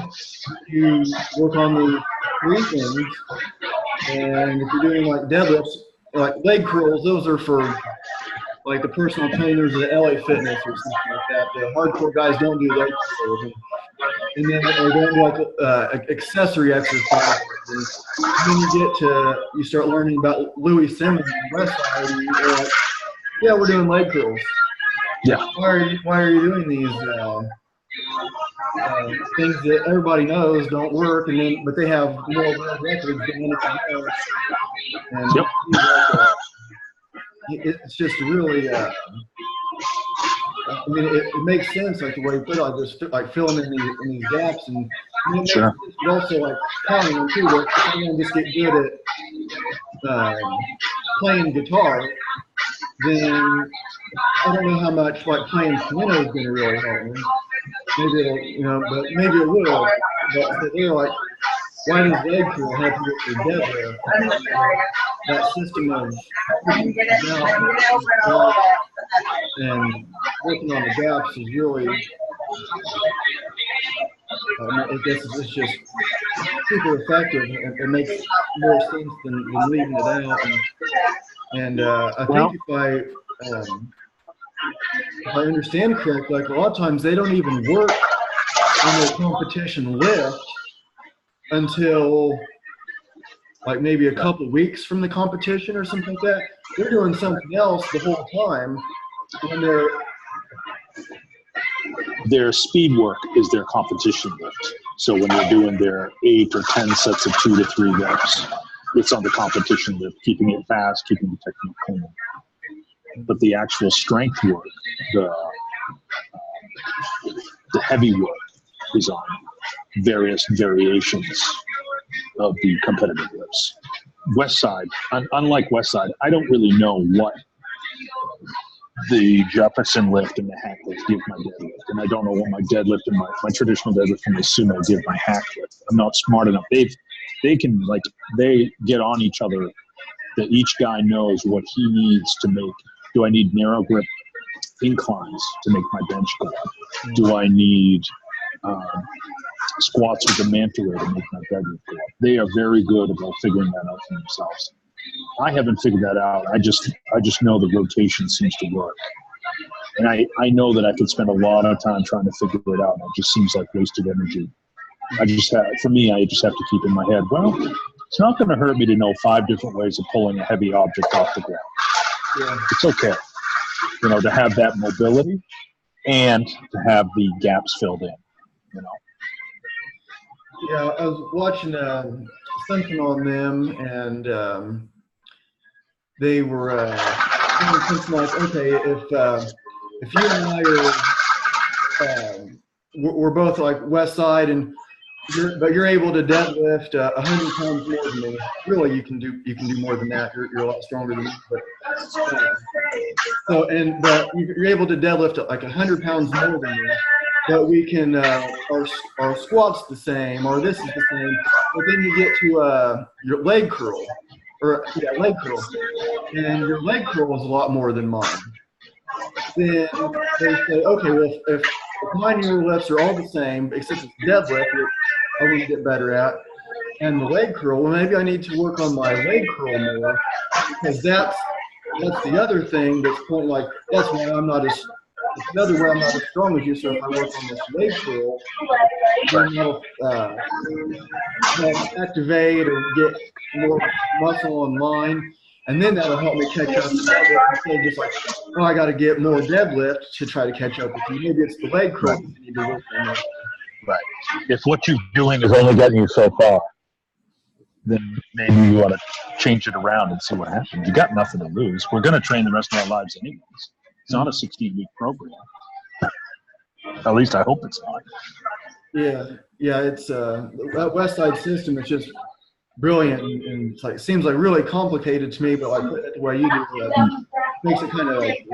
you work on the 3 things. And if you're doing like deadlifts, like leg curls, those are for like the personal trainers at LA Fitness or something like that. The hardcore guys don't do leg curls. And then they're going to like accessory exercises. And then you start learning about Louis Simmons and West Side, and you're like, yeah, we're doing leg curls. Yeah. Why are you doing these? things that everybody knows don't work, but they have more world records than anything else. And Yep. it's just really, I mean, it makes sense, like the way you put it, like just like filling in these gaps, and it makes Sure. sense, but also like counting them too. That if someone just get good at playing guitar, then I don't know how much like playing piano is going to really help me. Maybe it'll, but maybe it will. But they're like, why does leg curl help you with your deadlift? That system of and working on the gaps is really, I guess it's just super effective. It makes more sense than leaving it out. And I think if I understand correctly, like a lot of times they don't even work on their competition lift until like maybe a couple of weeks from the competition or something like that. They're doing something else the whole time when their speed work is their competition lift. So when they're doing their 8 or 10 sets of 2 to 3 reps, it's on the competition lift, keeping it fast, keeping the technique clean. But the actual strength work, the heavy work, is on various variations of the competitive lifts. West Side, unlike West Side, I don't really know what the Jefferson lift and the hack lift give my deadlift, and I don't know what my deadlift and my traditional deadlift and my sumo give my hack lift. I'm not smart enough. They can they get on each other. That each guy knows what he needs to make. Do I need narrow grip inclines to make my bench go up? Do I need squats with a manta ray to make my deadlift go up? They are very good about figuring that out for themselves. I haven't figured that out. I just know the rotation seems to work. And I know that I could spend a lot of time trying to figure it out, and it just seems like wasted energy. I just have to keep in my head, well, it's not going to hurt me to know 5 different ways of pulling a heavy object off the ground. Yeah. It's okay, to have that mobility and to have the gaps filled in, Yeah, I was watching something on them, and they were doing something like, okay, if you and I we're both like West Side, but you're able to deadlift 100 pounds more than me. Really, you can do more than that. You're a lot stronger than me. But you're able to deadlift like 100 pounds more than me. But we can our squat's the same, or this is the same. But then you get to your leg curl, leg curl, and your leg curl is a lot more than mine. Then they say, okay, well, if mine and your lifts are all the same, except it's deadlift, I want to get better at, and the leg curl, well, maybe I need to work on my leg curl more, because that's the other thing that's pointing like, that's why I'm not as, it's another way I'm not as strong as you, so if I work on this leg curl, then I'll activate or get more muscle on mine, and then that'll help me catch up to deadlift instead of just like, oh, I got to get more deadlift to try to catch up with you. Maybe it's the leg curl you need to work on. Right. If what you're doing is only getting you so far, then maybe you ought to change it around and see what happens. You got nothing to lose. We're going to train the rest of our lives anyways. It's not a 16-week program. At least I hope it's not. Yeah. It's that West Side system is just brilliant, and it's like, seems like really complicated to me, but like the way you do it makes it kind of like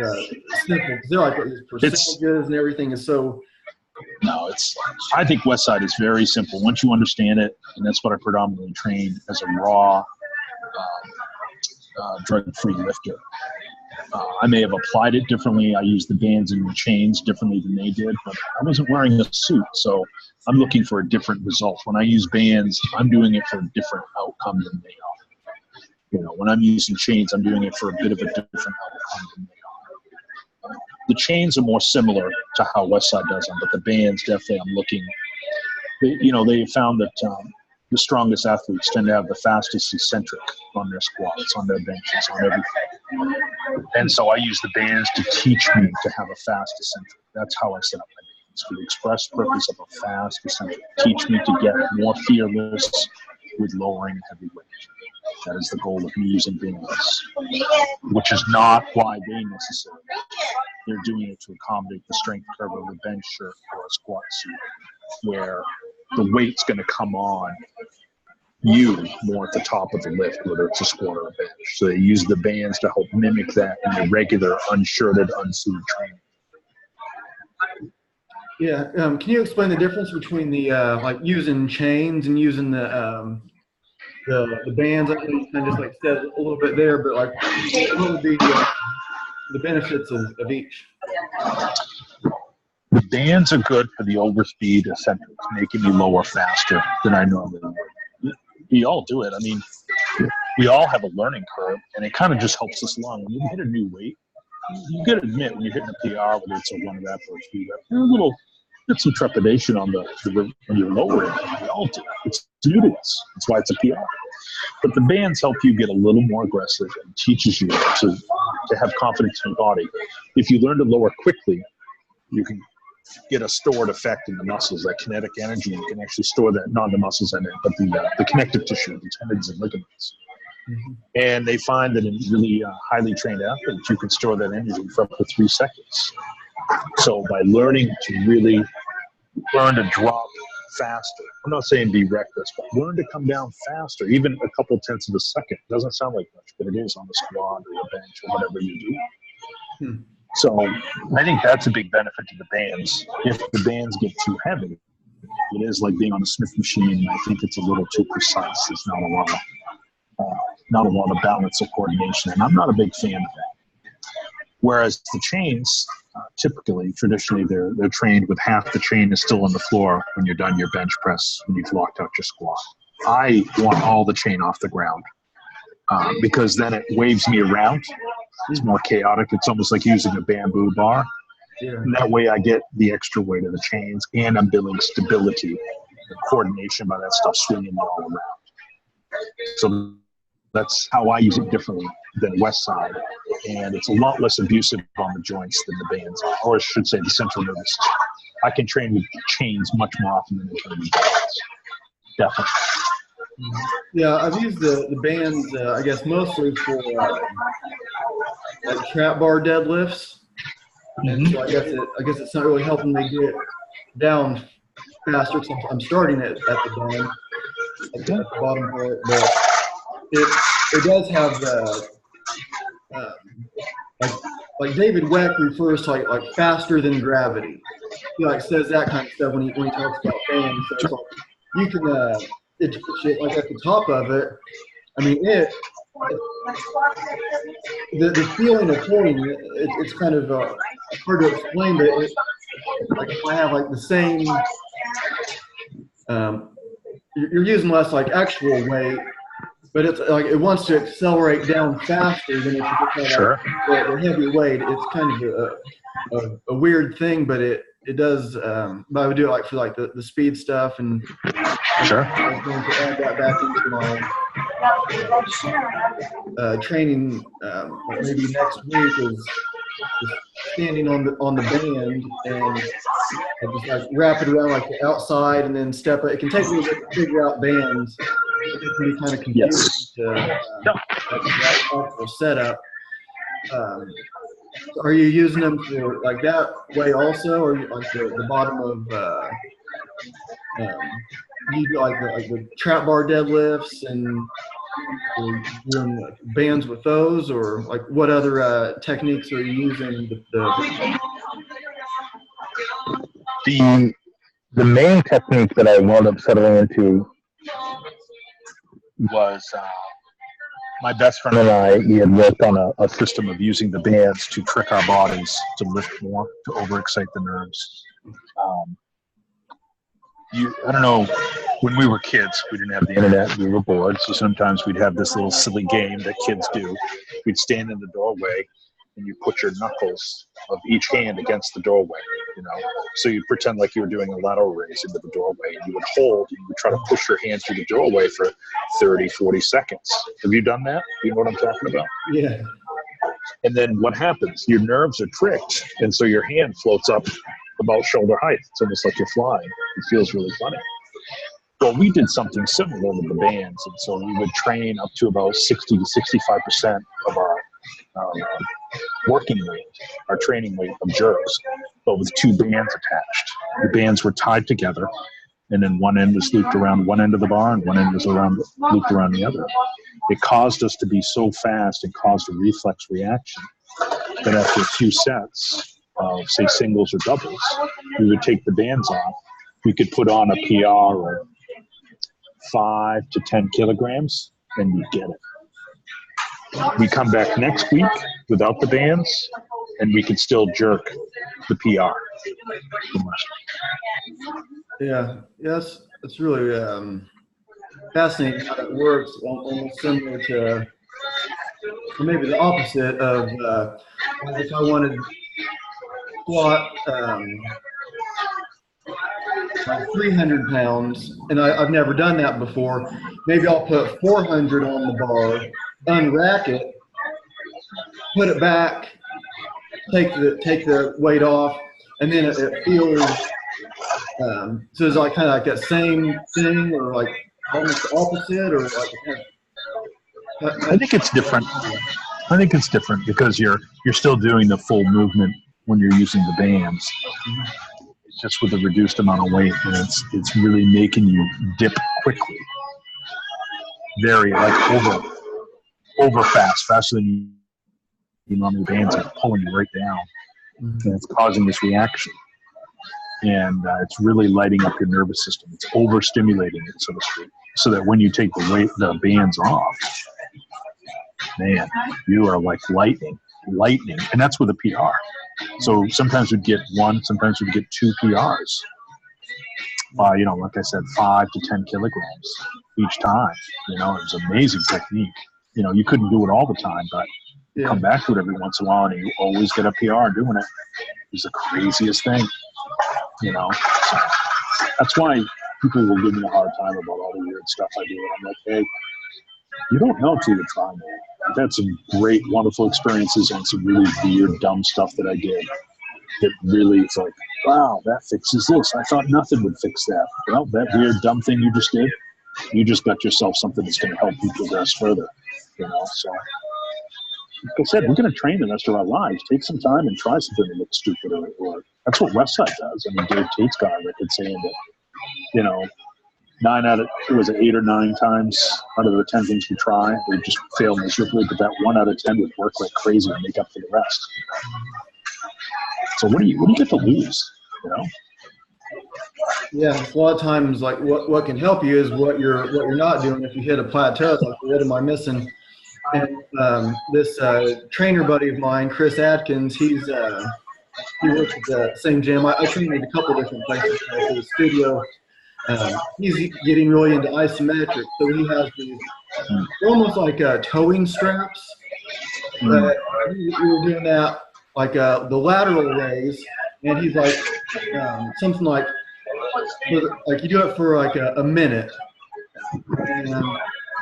simple, because they're like percentages and everything is so. No, I think West Side is very simple once you understand it, and that's what I predominantly train as a raw drug-free lifter. I may have applied it differently. I used the bands and the chains differently than they did, but I wasn't wearing a suit, so I'm looking for a different result. When I use bands, I'm doing it for a different outcome than they are. When I'm using chains, I'm doing it for a bit of a different outcome than they are. The chains are more similar to how Westside does them, but the bands, definitely I'm looking. They found that the strongest athletes tend to have the fastest eccentric on their squats, on their benches, on everything. And so I use the bands to teach me to have a fast eccentric. That's how I set up my fast for the express purpose of a fast is to teach me to get more fearless with lowering heavy weight. That is the goal of me using bands, which is not why they necessarily. They're doing it to accommodate the strength curve of a bench shirt or a squat suit, where the weight's going to come on you more at the top of the lift, whether it's a squat or a bench. So they use the bands to help mimic that in the regular, unshirted, unsuited training. Yeah. Can you explain the difference between the like using chains and using the bands? I know you kind of just like said a little bit there, but like what would be the benefits of each? The bands are good for the overspeed eccentrics, making me lower faster than I normally would. We all do it. I mean, we all have a learning curve, and it kind of just helps us along. When you hit a new weight, you got to admit, when you're hitting a PR, whether it's a 1 rep or a 2 rep, you're a little, get some trepidation on when you're lowering. We all do. It's new to us. That's why it's a PR. But the bands help you get a little more aggressive and teaches you to have confidence in your body. If you learn to lower quickly, you can get a stored effect in the muscles, that kinetic energy. You can actually store that, not the muscles in it, but the connective tissue, the tendons and ligaments. Mm-hmm. And they find that in really highly trained athletes, you can store that energy for up to 3 seconds. So by learning to really learn to drop faster, I'm not saying be reckless, but learn to come down faster, even a couple tenths of a second. It doesn't sound like much, but it is on the squat or a bench or whatever you do. So I think that's a big benefit to the bands. If the bands get too heavy, it is like being on a Smith machine. I think it's a little too precise. There's not a lot of balance or coordination, and I'm not a big fan of that. Whereas the chains, traditionally, they're trained with half the chain is still on the floor when you're done your bench press, when you've locked out your squat. I want all the chain off the ground because then it waves me around. It's more chaotic. It's almost like using a bamboo bar. Yeah. And that way I get the extra weight of the chains, and I'm building stability and coordination by that stuff swinging all around. So that's how I use it differently than West Side. And it's a lot less abusive on the joints than the bands, or I should say the central nervous system. I can train with chains much more often than I can with bands. Definitely. Yeah, I've used the bands, I guess, mostly for like trap bar deadlifts. And so I guess it's not really helping me get down faster. So I'm starting at the band, at the bottom part, but it does have the like David Weck refers to like faster than gravity. He like says that kind of stuff when he talks about bands. So it's like you can it's like at the top of it. I mean the feeling of holding it, it's kind of hard to explain, but like if I have like the same, you're using less like actual weight, but it's like it wants to accelerate down faster than if you just have like, the heavy weight. It's kind of a weird thing, but it does. But I would do it like for like the speed stuff, and I was going to add that back into my training like maybe next week is just standing on the band and I just like wrap it around like the outside and then step it. It can take me to figure out bands. It can be kind of confusing to that actual setup. Are you using them for like that way also, or like the bottom of you do like the trap bar deadlifts and doing like bands with those, or like what other techniques are you using? The main technique that I wound up settling into was my best friend and I. We had worked on a system of using the bands to trick our bodies to lift more, to overexcite the nerves. I don't know, when we were kids, we didn't have the internet, we were bored, so sometimes we'd have this little silly game that kids do. We'd stand in the doorway, and you put your knuckles of each hand against the doorway, So you'd pretend like you were doing a lateral raise into the doorway, and you would hold, and you would try to push your hand through the doorway for 30, 40 seconds. Have you done that? You know what I'm talking about? Yeah. And then what happens? Your nerves are tricked, and so your hand floats up about shoulder height. It's almost like you're flying. It feels really funny. Well, we did something similar with the bands, and so we would train up to about 60 to 65% of our working weight, our training weight of jerks, but with 2 bands attached. The bands were tied together, and then one end was looped around one end of the bar, and one end was looped around the other. It caused us to be so fast and caused a reflex reaction that after a few sets of, say, singles or doubles, we would take the bands off. We could put on a PR of 5 to 10 kilograms, and we get it. We come back next week without the bands, and we can still jerk the PR. Yeah, yes, it's really fascinating how that works. Almost similar to, or maybe the opposite of, if I wanted to squat like 300 pounds, and I've never done that before. Maybe I'll put 400 on the bar, unrack it, put it back, take the weight off, and then it feels. So it's like kind of like that same thing, or like almost the opposite, or like. I think it's different. I think it's different because you're still doing the full movement when you're using the bands. It's just with a reduced amount of weight, and it's really making you dip quickly, very like over faster than you normally. Bands are pulling you right down, and it's causing this reaction, and it's really lighting up your nervous system. It's overstimulating it, so to speak, so that when you take the bands off, man, you are like lightning, and that's with a PR. So sometimes we'd get 1, sometimes we'd get 2 PRs. Like I said, 5 to 10 kilograms each time. It was amazing technique. You couldn't do it all the time, but you come back to it every once in a while, and you always get a PR doing it. It's the craziest thing. So that's why people will give me a hard time about all the weird stuff I do. And I'm like, hey, you don't know until you try, man. I've had some great, wonderful experiences and some really weird, dumb stuff that I did. That really, it's like, wow, that fixes this. I thought nothing would fix that. Well, that weird, dumb thing you just did, you just got yourself something that's going to help you progress further. So like I said, we're going to train the rest of our lives. Take some time and try something that looks stupid, or that's what Westside does. I mean, Dave Tate's got a record saying that, 8 or 9 times out of the 10 things we try, we just fail miserably, but that 1 out of 10 would work like crazy and make up for the rest. So what do you get to lose? Yeah, a lot of times, like what can help you is what you're not doing. If you hit a plateau, it's like, what am I missing? And this trainer buddy of mine, Chris Atkins, he works at the same gym. I train at a couple different places, like the studio. He's getting really into isometric, so he has these almost like towing straps. But we were doing that like the lateral raise, and he's like something like you do it for like a minute, and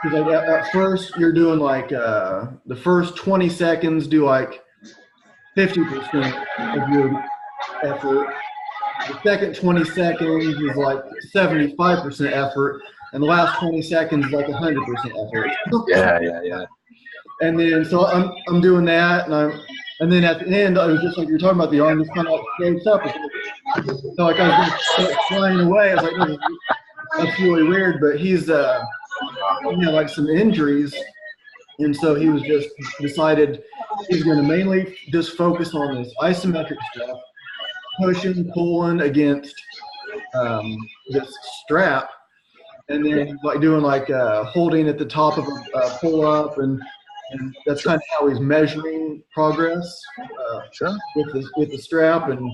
he's like at first you're doing like the first 20 seconds do like 50% of your effort. The second 20 seconds is like 75% effort, and the last 20 seconds is like 100% effort. Yeah. And then so I'm doing that, and then at the end I was just like you're talking about, the arm just kind of like floats up. So like I was just flying away. I was like, that's really weird. But he's like some injuries, and so he was just decided he's going to mainly just focus on this isometric stuff. Pushing, pulling against this strap, and then like doing like holding at the top of a pull up, and that's kind of how he's measuring progress. Sure. With the strap. And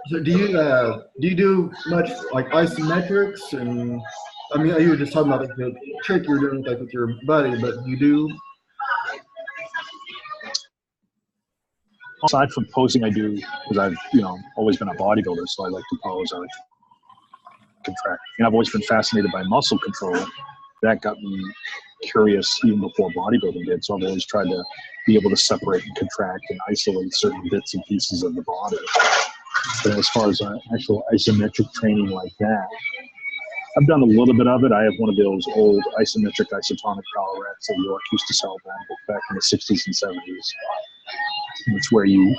so do you do much like isometrics? And I mean, you were just talking about like the trick you were doing like with your buddy, but you do. Aside from posing, I do, because I've always been a bodybuilder, so I like to pose. I like to contract, and I've always been fascinated by muscle control. That got me curious even before bodybuilding did. So I've always tried to be able to separate and contract and isolate certain bits and pieces of the body. But as far as actual isometric training like that, I've done a little bit of it. I have one of those old isometric isotonic power racks that York used to sell back in the 60s and 70s. It's where you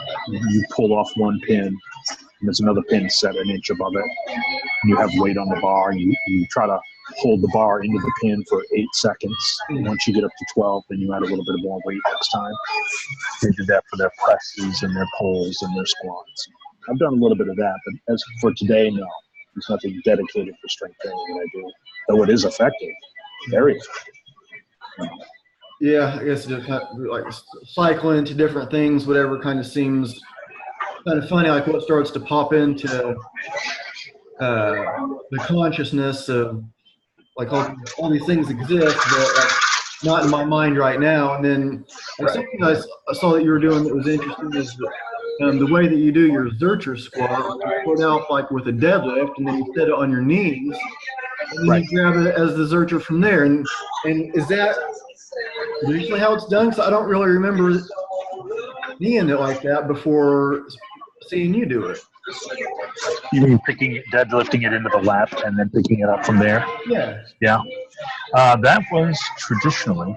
pull off one pin, and there's another pin set an inch above it. And you have weight on the bar, and you try to hold the bar into the pin for 8 seconds. And once you get up to 12, then you add a little bit more weight next time. They did that for their presses and their pulls and their squats. I've done a little bit of that, but as for today, no. There's nothing dedicated for strength training that I do, though it is effective, very effective. Yeah, I guess just kind of like cycling to different things, whatever kind of seems kind of funny, like what starts to pop into the consciousness of like all these things exist, but like not in my mind right now. And then like, something I saw that you were doing that was interesting is the way that you do your Zercher squat, you put out like with a deadlift, and then you set it on your knees, and then you grab it as the Zercher from there. And is that usually how it's done? Because I don't really remember seeing it like that before seeing you do it. You mean deadlifting it into the lap and then picking it up from there? Yeah. Yeah. That was traditionally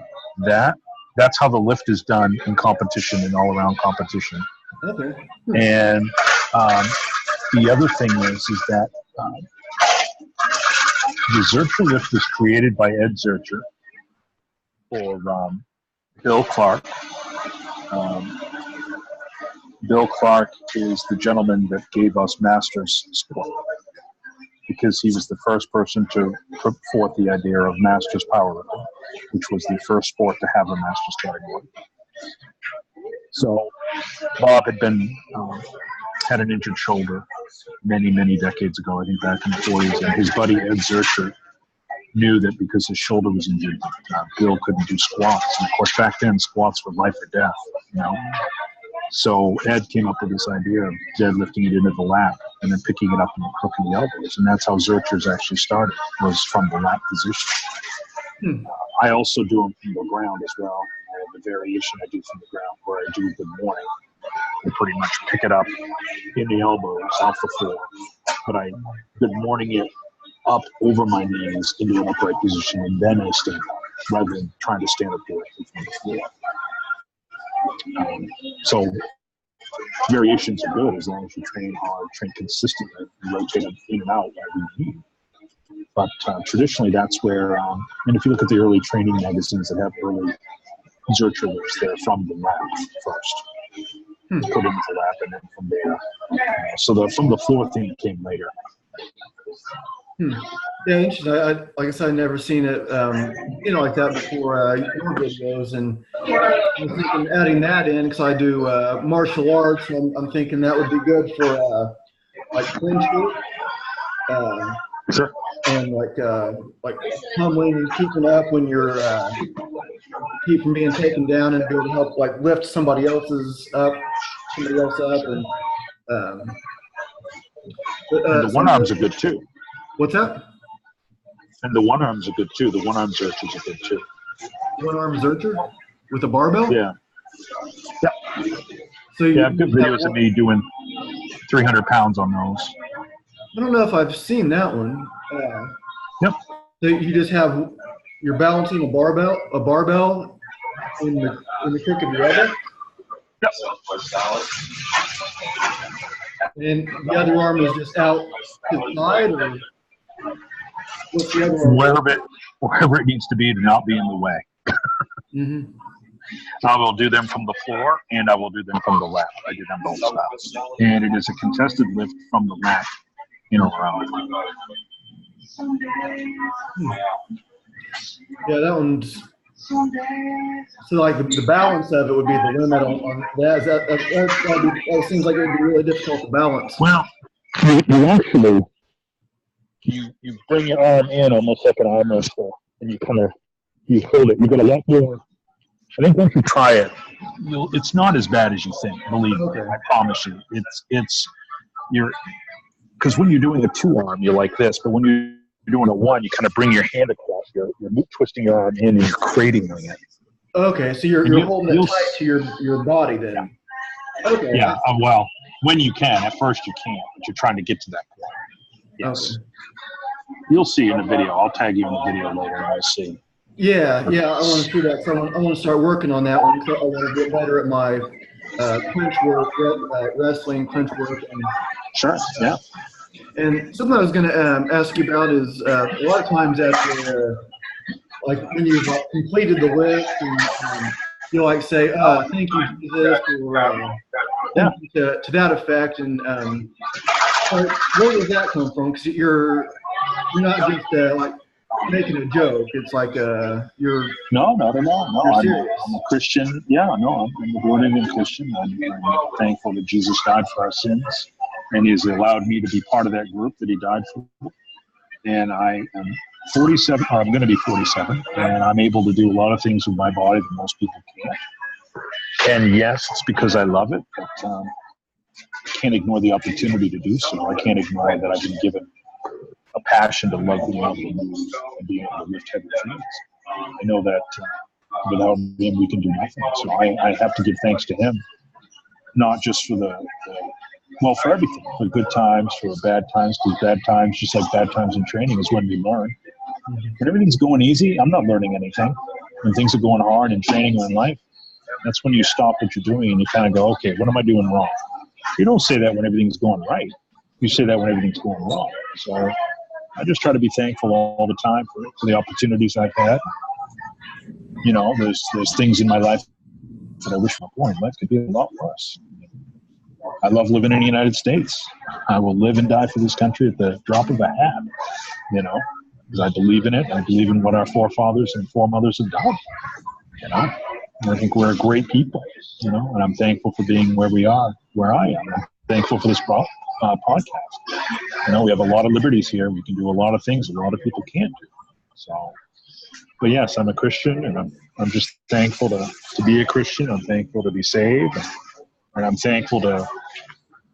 that's how the lift is done in competition and all around competition. Okay. And the other thing is that the Zercher lift was created by Ed Zercher for Bill Clark. Bill Clark is the gentleman that gave us Masters squat because he was the first person to put forth the idea of Masters powerlifting, which was the first sport to have a Masters category. So Bob had an injured shoulder many decades ago, I think back in the 40s, and his buddy Ed Zercher knew that because his shoulder was injured, Bill couldn't do squats. And of course, back then, squats were life or death, you know. So Ed came up with this idea of deadlifting it into the lap and then picking it up and crooking the elbows, and that's how Zerchers actually started, was from the lap position. I also do them from the ground as well. I have a variation I do from the ground where I do good morning. I pretty much pick it up in the elbows off the floor, but I good morning it up over my knees into an upright position, and then I stand up rather than trying to stand up directly from the floor. So variations are good as long as you train hard, train consistently, and rotate them in and out every need. But traditionally, that's where, and if you look at the early training magazines that have early Zercher lifts, they're from the lap first. Put into the lap, and then from there. So from the floor thing came later. Yeah, interesting. Like I said, I've never seen it, like that before your videos, and I'm thinking adding that in because I do martial arts. And I'm thinking that would be good for like clinch work, Sure. and like tumbling and keeping up when you're keep from being taken down, and be able to help like lift somebody else up, and the one arms are good too. What's that? And the one arms are good too. The one arm Zerchers are good too. One arm Zercher with a barbell? Yeah. So I have good videos of me doing 300 pounds on those. I don't know if I've seen that one. Yep. So you just have, you're balancing a barbell in the crook of your elbow? Yep. And the other arm is just out to the side, or what's the other arm? Wherever it needs to be to not be in the way. Mm-hmm. I will do them from the floor, and I will do them from the lap. I do them both styles. And it is a contested lift from the lap in a row. Yeah, that one's, so like the balance of it would be the limit on that. That seems like it would be really difficult to balance. Well, you actually, you bring your arm in almost like an arm wrestler, and you hold it. You get a lot more. I think once you try it, it's not as bad as you think. Believe me, I promise you. Because when you're doing a two arm, you're like this, but when you're doing a one, you kind of bring your hand across. You're twisting your arm in and you're cradling it. Okay, so you're holding it tight to your body then. Yeah. Okay. Yeah. Well, when you can. At first you can't, but you're trying to get to that point. Yes. Okay. You'll see in the video. I'll tag you in the video later and you'll see. Yeah. I want to see that. So I want to start working on that one. So I want to get better at my clinch work, wrestling, clinch work. Sure. Yeah. And something I was going to ask you about is a lot of times after, like when you've completed the lift, and you like say, "Thank you, Jesus," or to that effect. And where does that come from? Because you're not just like making a joke. It's like you're no. You're serious. I'm a Christian. Yeah, no, I'm a born-again Christian. I'm thankful that Jesus died for our sins, and He's allowed me to be part of that group that He died for. And I am 47. Or I'm going to be 47, and I'm able to do a lot of things with my body that most people can't. And yes, it's because I love it, but I can't ignore the opportunity to do so. I can't ignore that I've been given a passion to love being able to move and being able to lift heavy things. I know that without Him, we can do nothing. So I have to give thanks to Him, not just for for everything, for good times, for bad times, because bad times, just like bad times in training, is when we learn. When everything's going easy, I'm not learning anything. When things are going hard in training or in life, that's when you stop what you're doing and you kind of go, okay, what am I doing wrong? You don't say that when everything's going right. You say that when everything's going wrong. So I just try to be thankful all the time for the opportunities I've had. You know, there's things in my life that I wish life could be a lot worse. I love living in the United States. I will live and die for this country at the drop of a hat, you know, because I believe in it. I believe in what our forefathers and foremothers have done, you know. And I think we're a great people, you know, and I'm thankful for being where we are, where I am. I'm thankful for this podcast. You know, we have a lot of liberties here. We can do a lot of things a lot of people can't do. So, but yes, I'm a Christian, and I'm just thankful to be a Christian. I'm thankful to be saved, and I'm thankful to.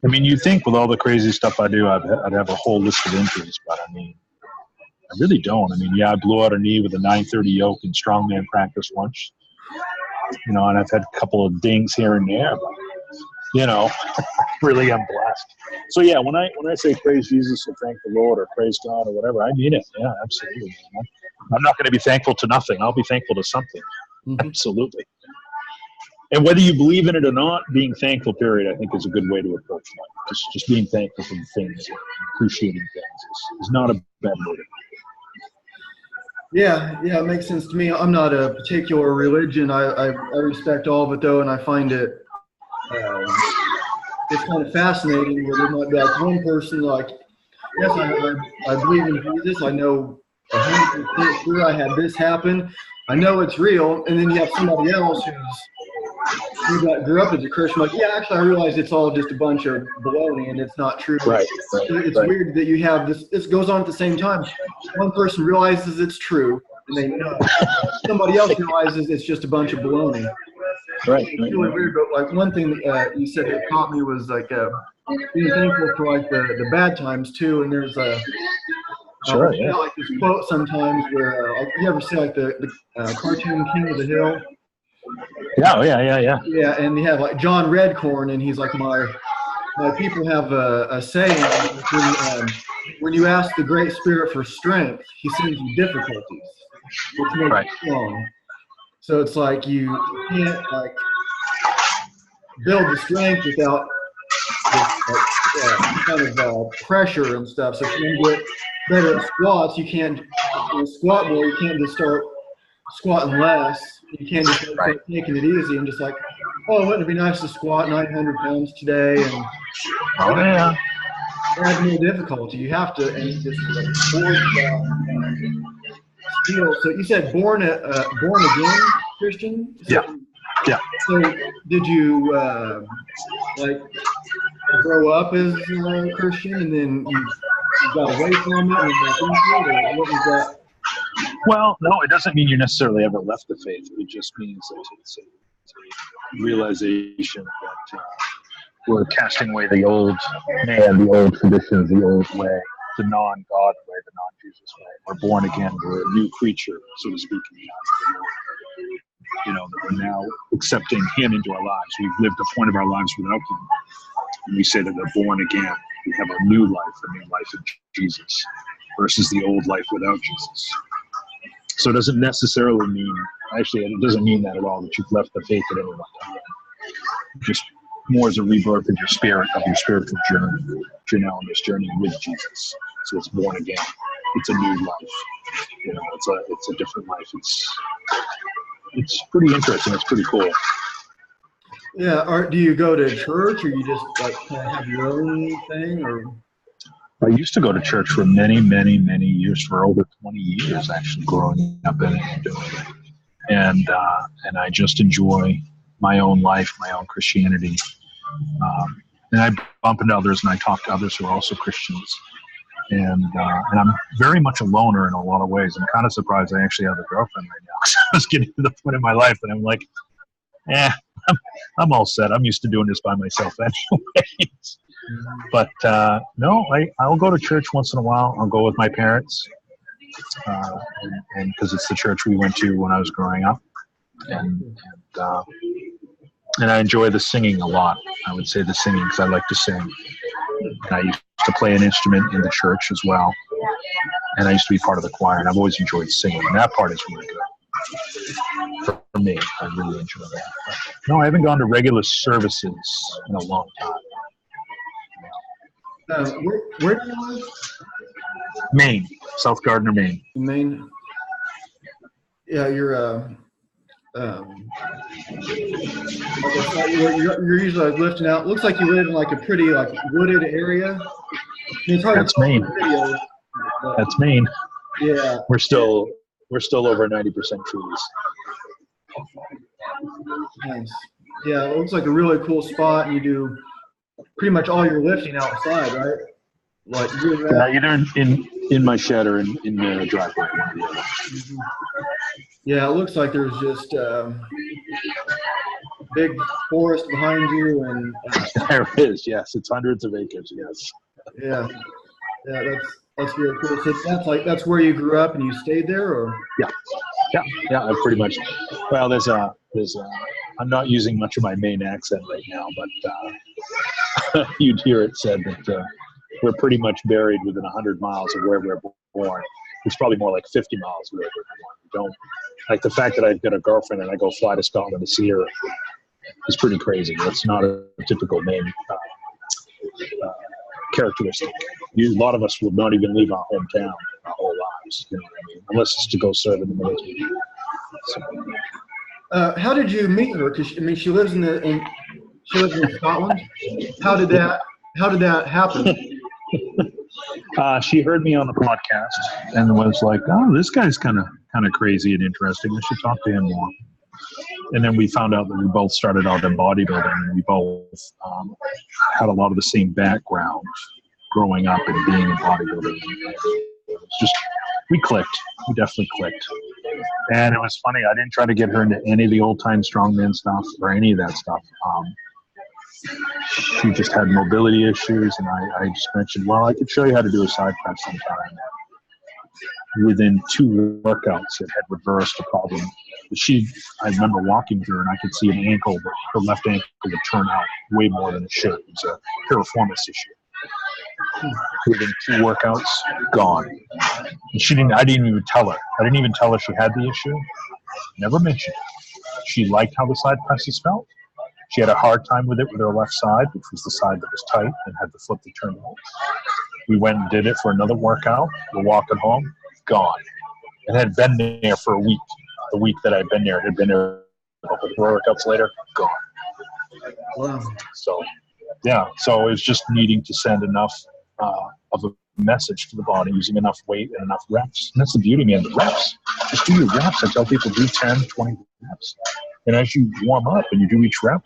I mean, you think with all the crazy stuff I do, I'd have a whole list of injuries, but I mean, I really don't. I mean, yeah, I blew out a knee with a 930 yoke in strongman practice once, you know, and I've had a couple of dings here and there, but, you know, really I'm blessed. So yeah, when I say praise Jesus or thank the Lord or praise God or whatever, I mean it. Yeah, absolutely. I'm not going to be thankful to nothing. I'll be thankful to something. Mm-hmm. Absolutely. And whether you believe in it or not, being thankful, period, I think is a good way to approach life. Just being thankful for the things, appreciating things is not a bad motive. Yeah, it makes sense to me. I'm not a particular religion. I respect all of it, though, and I find it it's kind of fascinating where there might be like one person like, yes, I believe in Jesus. I know 100% sure I had this happen. I know it's real. And then you have somebody else who grew up as a Christian, like, yeah, actually, I realize it's all just a bunch of baloney and it's not true. Right. It's weird that you have this. This goes on at the same time. One person realizes it's true, and they know. Somebody else realizes it's just a bunch of baloney. Right. It's really weird, but like one thing you said that caught me was like being thankful for like the bad times too. And there's sure, yeah. Like this quote sometimes where you ever see like the cartoon King of the Hill? Yeah. Yeah, and you have like John Redcorn, and he's like my people have a saying when you ask the Great Spirit for strength, He sends you difficulties, which makes you strong. So it's like you can't like build the strength without this kind of pressure and stuff. So if you want to get better at squats, you can't squat more. You can't just start squatting less. You can't just start taking it easy and just like, oh, wouldn't it be nice to squat 900 pounds today? And add more difficulty. You have to, and just force skill. So you said born again Christian? Yeah. So did you like grow up as a Christian and then you got away from it and back into it, or what was that? Well, no, it doesn't mean you necessarily ever left the faith. It just means that it's a realization that we're casting away the old man, the old traditions, the old way, the non-God way, the Jesus, right? We're born again. We're a new creature, so to speak. You know, that we're now accepting Him into our lives. We've lived a point of our lives without Him. And we say that we're born again. We have a new life in Jesus, versus the old life without Jesus. So it doesn't necessarily mean, actually, it doesn't mean that at all, that you've left the faith at any one time. Just more as a rebirth of your spirit, of your spiritual journey. You're now on this journey with Jesus. So it's born again. It's a new life. You know, it's a different life. It's pretty interesting. It's pretty cool. Yeah. Do you go to church, or you just like kind of have your own thing, or? I used to go to church for many, many, many years, for over 20 years, actually, growing up in it and doing it. And I just enjoy my own life, my own Christianity. And I bump into others, and I talk to others who are also Christians. And I'm very much a loner in a lot of ways. I'm kind of surprised I actually have a girlfriend right now. I was getting to the point in my life that I'm like, I'm all set. I'm used to doing this by myself anyways. But no, I'll go to church once in a while. I'll go with my parents, and because it's the church we went to when I was growing up, and I enjoy the singing a lot. I would say the singing, because I like to sing. And I used to play an instrument in the church as well, and I used to be part of the choir. And I've always enjoyed singing, and that part is really good for me. I really enjoy that. But no, I haven't gone to regular services in a long time. Where do you live? Maine, South Gardner, Maine. Maine. Yeah, you're usually like lifting out. Looks like you live in like a pretty like wooded area. I mean, it's hard That's to Maine. videos, That's Maine. Yeah. We're still over 90% trees. Nice. Yeah, it looks like a really cool spot, and you do pretty much all your lifting outside, right? Like either in my shed or in the driveway. One or the other. Mm-hmm. Yeah, it looks like there's just big forest behind you, and there is. Yes, it's hundreds of acres. Yes. Yeah, that's really cool. So that's where you grew up and you stayed there, or? Yeah. I pretty much. Well, there's I'm not using much of my Maine accent right now, but you'd hear it said that we're pretty much buried within 100 miles of where we're born. It's probably more like 50 miles where we're born. We don't like the fact that I've got a girlfriend and I go fly to Scotland to see her is pretty crazy. That's not a typical Maine characteristic. A lot of us will not even leave our hometown our whole lives, you know what I mean? Unless it's to go serve in the military. So. How did you meet her? Because she lives in Scotland. How did that happen? She heard me on the podcast and was like, "Oh, this guy's kind of crazy and interesting. I should talk to him more." And then we found out that we both started out in bodybuilding, and we both had a lot of the same background growing up and being in bodybuilding. It's just, we clicked. We definitely clicked. And it was funny. I didn't try to get her into any of the old-time strongman stuff or any of that stuff. She just had mobility issues, and I just mentioned, well, I could show you how to do a side press sometime. Within 2 workouts, it had reversed the problem. I remember walking with her, and I could see an ankle, but her left ankle would turn out way more than it should. It was a piriformis issue. Within 2 workouts, gone. And I didn't even tell her. I didn't even tell her she had the issue. Never mentioned it. She liked how the side presses felt. She had a hard time with it with her left side, which was the side that was tight and had the foot that turned out. We went and did it for another workout. We're walking home, gone. It had been there for a week. The week that I'd been there, it had been there a couple of workouts later, gone. Wow. So, yeah. So it was just needing to send enough of a message to the body, using enough weight and enough reps. And that's the beauty, man, the reps. Just do your reps. I tell people do 10, 20 reps. And as you warm up and you do each rep,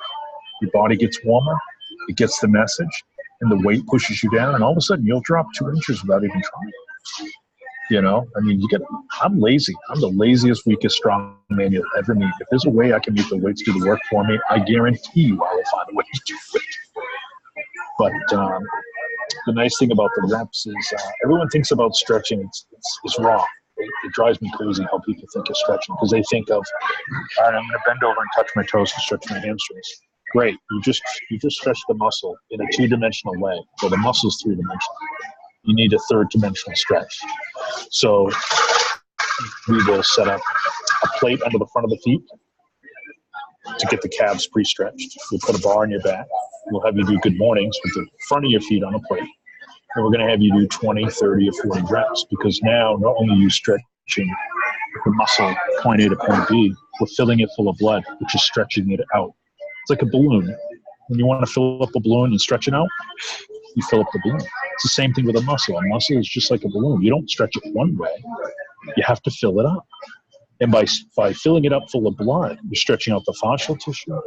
your body gets warmer, it gets the message, and the weight pushes you down, and all of a sudden you'll drop 2 inches without even trying. You know, I mean, I'm lazy. I'm the laziest, weakest strong man you'll ever meet. If there's a way I can make the weights do the work for me, I guarantee you I will find a way to do it. But the nice thing about the reps is everyone thinks about stretching. It's wrong. It drives me crazy how people think of stretching, because they think of, all right, I'm going to bend over and touch my toes to stretch my hamstrings. Great. You just stretch the muscle in a two-dimensional way. So the muscle's three-dimensional. You need a third-dimensional stretch. So we will set up a plate under the front of the feet to get the calves pre-stretched. We'll put a bar on your back. We'll have you do good mornings with the front of your feet on a plate. And we're going to have you do 20, 30, or 40 reps, because now not only are you stretching the muscle point A to point B, we're filling it full of blood, which is stretching it out. It's like a balloon. When you want to fill up a balloon and stretch it out, you fill up the balloon. It's the same thing with a muscle. A muscle is just like a balloon. You don't stretch it one way. You have to fill it up. And by filling it up full of blood, you're stretching out the fascial tissue.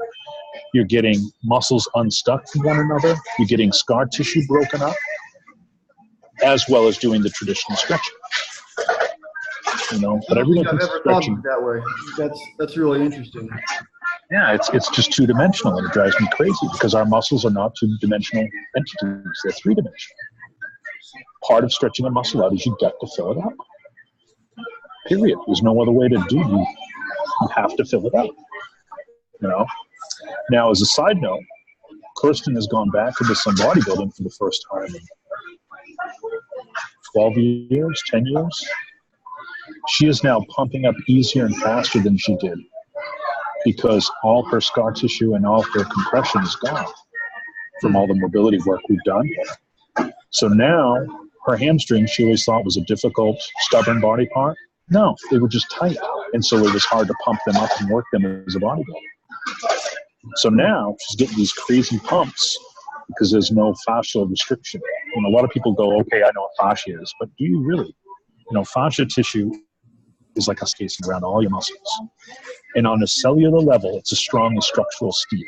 You're getting muscles unstuck from one another. You're getting scar tissue broken up, as well as doing the traditional stretching. You know, but everyone thinks stretching that way. That's really interesting. Yeah, it's just two-dimensional, and it drives me crazy because our muscles are not two-dimensional entities. They're three-dimensional. Part of stretching a muscle out is you got to fill it up. Period. There's no other way to do it. You have to fill it up. You know. Now, as a side note, Kirsten has gone back into some bodybuilding for the first time in 12 years, 10 years. She is now pumping up easier and faster than she did, because all her scar tissue and all her compression is gone from all the mobility work we've done. So now her hamstrings, she always thought was a difficult, stubborn body part. No, they were just tight. And so it was hard to pump them up and work them as a bodybuilder. So now she's getting these crazy pumps because there's no fascial restriction. And a lot of people go, okay, I know what fascia is, but do you really? You know, fascia tissue is like a casing around all your muscles. And on a cellular level, it's as strong as structural steel.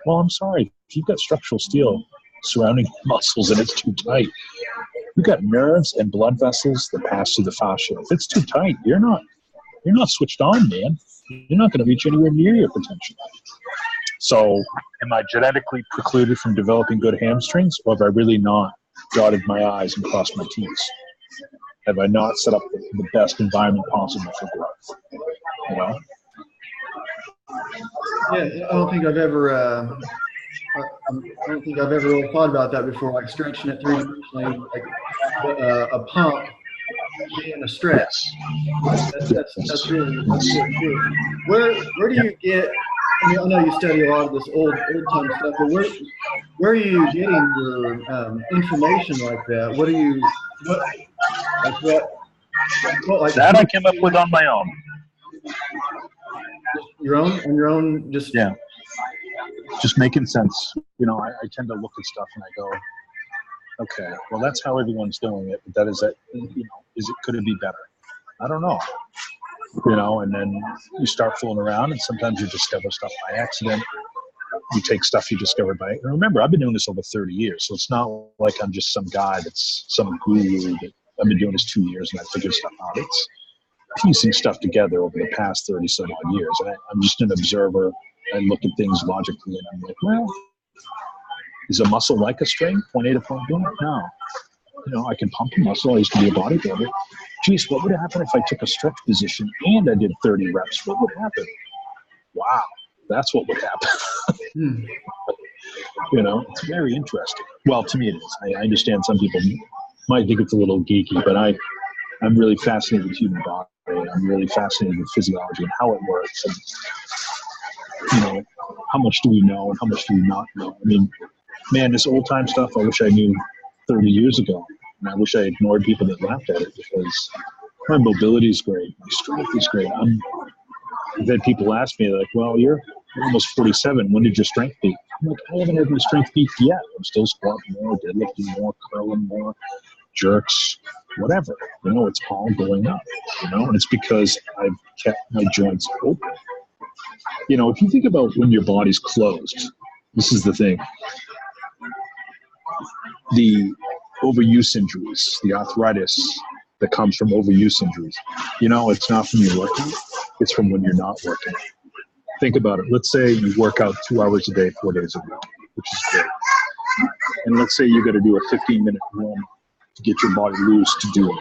Well, I'm sorry, if you've got structural steel surrounding muscles and it's too tight, you've got nerves and blood vessels that pass through the fascia. If it's too tight, you're not switched on, man. You're not going to reach anywhere near your potential. So am I genetically precluded from developing good hamstrings, or have I really not dotted my I's and crossed my T's? Have I not set up the best environment possible for growth? You know? Yeah, I don't think I've ever really thought about that before, like stretching it three-dimensionally, like a pump being a stretch. That's really cool. Where do you get? I mean, I know you study a lot of this old time stuff, but where are you getting your information like that? What like that I came up with on my own. On your own, just yeah, just making sense. You know, I tend to look at stuff and I go, okay, well, that's how everyone's doing it. But that is it. You know, could it be better? I don't know. You know, and then you start fooling around, and sometimes you discover stuff by accident. You take stuff you discovered by. And remember, I've been doing this over 30 years, so it's not like I'm just some guy that's some guru. I've been doing this 2 years and I figured stuff out. It's piecing stuff together over the past 30-some odd years. And I'm just an observer. I look at things logically, and I'm like, well, is a muscle like a string, point A to point B? No. You know, I can pump a muscle. I used to be a bodybuilder. Geez, what would happen if I took a stretch position and I did 30 reps? What would happen? Wow, that's what would happen. You know, it's very interesting. Well, to me it is. I understand some people might think it's a little geeky, but I'm really fascinated with human body. I'm really fascinated with physiology and how it works. And, you know, how much do we know and how much do we not know? I mean, man, this old time stuff, I wish I knew 30 years ago. And I wish I ignored people that laughed at it, because my mobility is great. My strength is great. I've had people ask me, like, well, you're almost 47. When did your strength peak? I'm like, I haven't had my strength peak yet. I'm still squatting more, deadlifting more, curling more, jerks, whatever. You know, it's all going up, you know, and it's because I've kept my joints open. You know, if you think about when your body's closed, this is the thing. The overuse injuries, the arthritis that comes from overuse injuries, you know, it's not from you working, it's from when you're not working. Think about it. Let's say you work out 2 hours a day, 4 days a week, which is great. And let's say you got to do a 15-minute run to get your body loose to do it.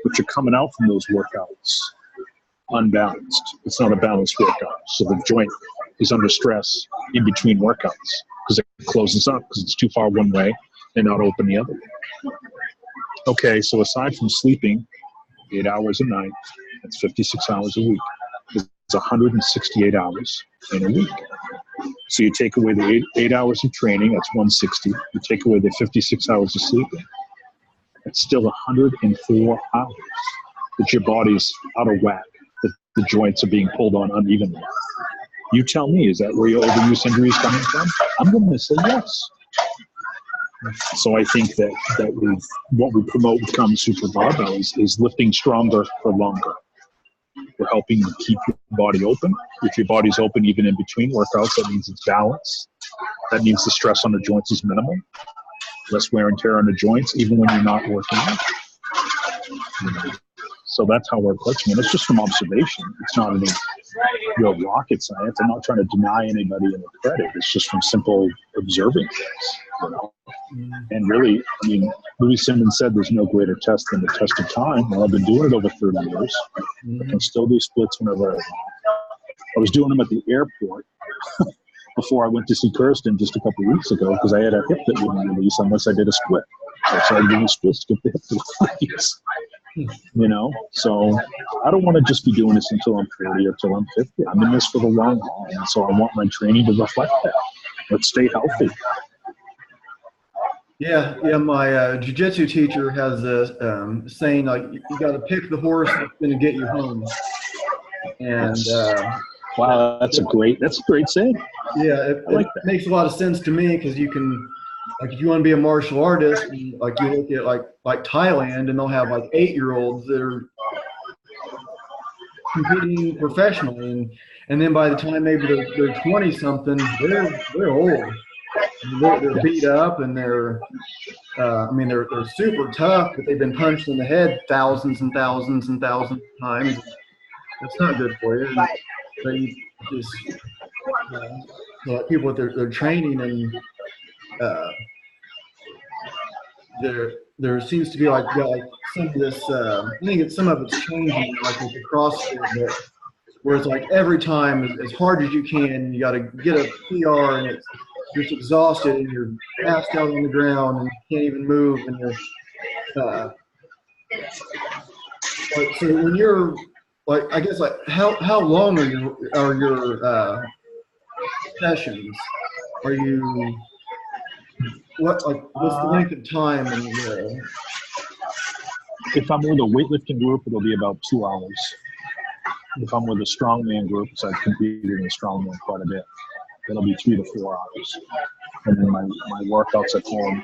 But you're coming out from those workouts unbalanced. It's not a balanced workout. So the joint is under stress in between workouts because it closes up because it's too far one way and not open the other way. Okay, so aside from sleeping 8 hours a night, that's 56 hours a week. It's 168 hours in a week. So you take away the eight hours of training, that's 160. You take away the 56 hours of sleeping, it's still 104 hours that your body's out of whack, that the joints are being pulled on unevenly. You tell me, is that where your overuse injury is coming from? I'm going to say yes. So I think that what we promote with Kama Sutra Barbell is lifting stronger for longer. We're helping you keep your body open. If your body's open even in between workouts, that means it's balanced. That means the stress on the joints is minimal. Less wear and tear on the joints, even when you're not working out. So that's how we're approaching it. It's just from observation. It's not any real rocket science. I'm not trying to deny anybody any credit. It's just from simple observing things, And really, I mean, Louis Simmons said there's no greater test than the test of time. Well, I've been doing it over 30 years. I can still do splits whenever I want. I was doing them at the airport before I went to see Kirsten just a couple of weeks ago because I had a hip that wouldn't release unless I did a split. So I started doing splits to get the hip to release. So I don't want to just be doing this until I'm 40 or until I'm 50. I'm in this for the long haul, and so I want my training to reflect that. Let's stay healthy. Yeah. My jiu-jitsu teacher has a saying like you got to pick the horse that's going to get you home. And wow, that's a great saying. Yeah, it makes a lot of sense to me because you can, like, if you want to be a martial artist, like you look at like Thailand, and they'll have like 8-year-olds that are competing professionally, and then by the time maybe they're 20 something, they're old. They're beat up, and they're super tough, but they've been punched in the head thousands and thousands and thousands of times. It's not good for you. But you just people with their training, and there seems to be like some of this. I think some of it's changing, like with the CrossFit, where it's like every time as hard as you can, you got to get a PR, and you're just exhausted, and you're passed out on the ground, and you can't even move, and you're. So when you're like, I guess like how long are your sessions? Are you what's the length of time? If I'm with a weightlifting group, it'll be about 2 hours. If I'm with a strongman group, so I've competed in strongman quite a bit, it'll be 3 to 4 hours. And then my workouts at home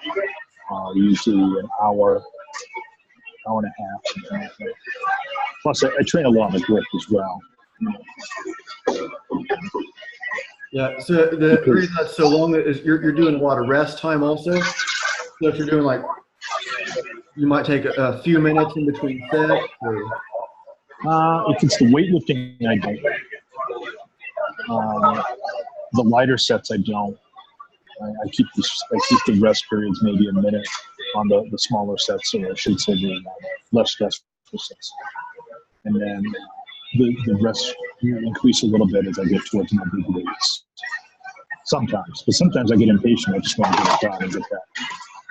are usually an hour and a half, something like that. Plus, I train a lot of grip as well. Yeah, so the reason that's so long is you're doing a lot of rest time also. So if you're doing like, you might take a few minutes in between sets. If it's the weightlifting, I don't. The lighter sets, I don't. I keep the rest periods maybe a minute on the smaller sets, or I should say the less stressful sets. And then the rest increase a little bit as I get towards my big weights. Sometimes, but sometimes I get impatient. I just want to get it done and get that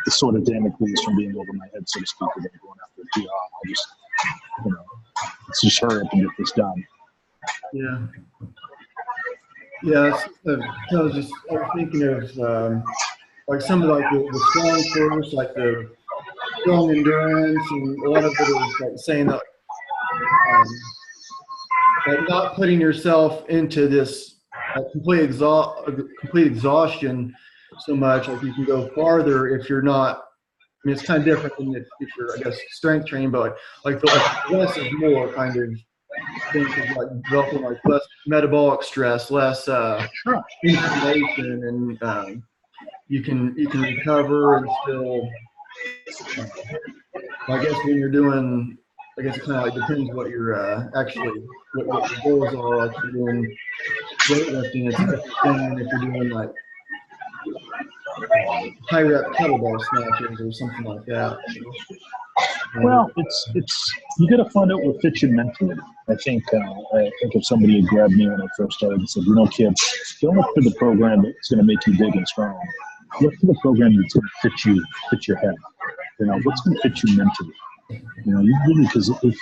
the sort of Damocles from being over my head, so to speak, and going after a PR. I just, let's just hurry up and get this done. Yeah. Yeah, I was thinking of like some of like the strong force, like the strong endurance, and a lot of it is like saying that like not putting yourself into this complete exhaustion so much. Like you can go farther if you're not. I mean, it's kind of different than if you're, I guess, strength training, but like less is more kind of. Think of like developing like less metabolic stress, less inflammation, and you can recover and still. I guess when you're doing, I guess it kind of like depends what you're actually what your goals are. Like if you're doing weightlifting, it's a different thing than if you're doing like high rep kettlebell snatches or something like that. Well, it's you got to find out what fits you mentally. I think if somebody had grabbed me when I first started and said, kid, don't look for the program that's going to make you big and strong. Look for the program that's going to fit your head. What's going to fit you mentally. You really, because if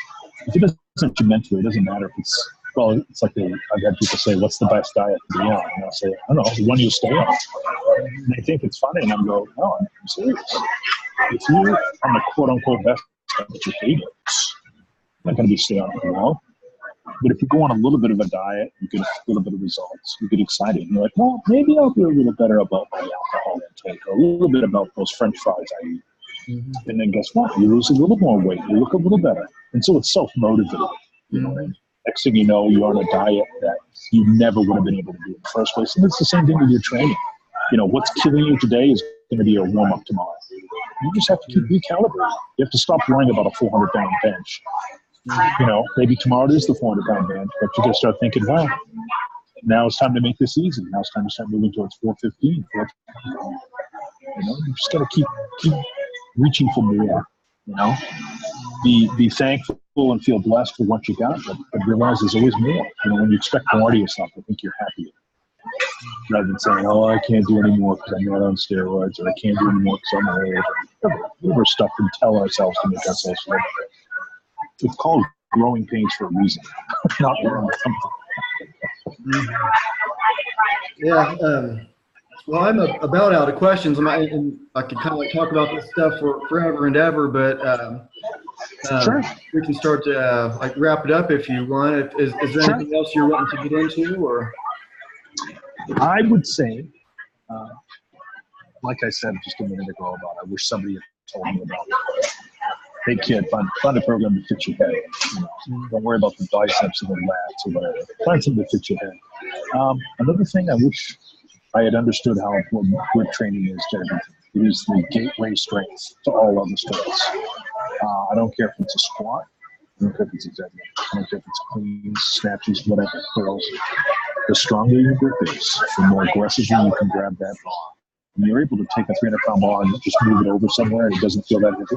it doesn't fit you mentally, it doesn't matter if it's. Well, it's like I've had people say, "What's the best diet to be on?" And I'll say, "I don't know, the one you stay on." And they think it's funny, and I'm going, "No, I'm serious. If you're on the quote-unquote best diet, but you hate it, you're not going to be staying on it long. But if you go on a little bit of a diet, you get a little bit of results, you get excited, and you're like, well, maybe I'll do a little better about my alcohol intake, or a little bit about those French fries I eat." Mm-hmm. And then guess what? You lose a little more weight, you look a little better, and so it's self-motivated. Next thing you know, you're on a diet that you never would have been able to do in the first place. And it's the same thing with your training. What's killing you today is going to be a warm-up tomorrow. You just have to keep recalibrating. You have to stop worrying about a 400-pound bench. Maybe tomorrow it is the 400-pound bench, but you got to start thinking, well, now it's time to make this easy. Now it's time to start moving towards 415. You just got to keep reaching for more. Be thankful and feel blessed for what you got, but realize there's always more. When you expect more to yourself, I think you're happier. Rather than saying, "Oh, I can't do any more because I'm not on steroids," or "I can't do any more because I'm old," whatever stuff we tell ourselves to make ourselves feel better. It's called growing pains for a reason, not wrong. Yeah. Well, I'm about out of questions, and I could kind of talk about this stuff for forever and ever, but sure. We can start to wrap it up if you want. Is there anything else you're wanting to get into, or? I would say, like I said just a minute ago about, I wish somebody had told me about it. Hey kid, find a program that fits your head. Don't worry about the biceps or the lats or whatever. Find something that fits your head. Another thing, I wish I had understood how important grip training is to everything. It is the gateway strength to all other strengths. I don't care if it's a squat. I don't care if it's executive. I don't care if it's cleans, snatches, whatever, curls. The stronger your grip is, the more aggressively you can grab that bar. When you're able to take a 300-pound bar and just move it over somewhere and it doesn't feel that heavy,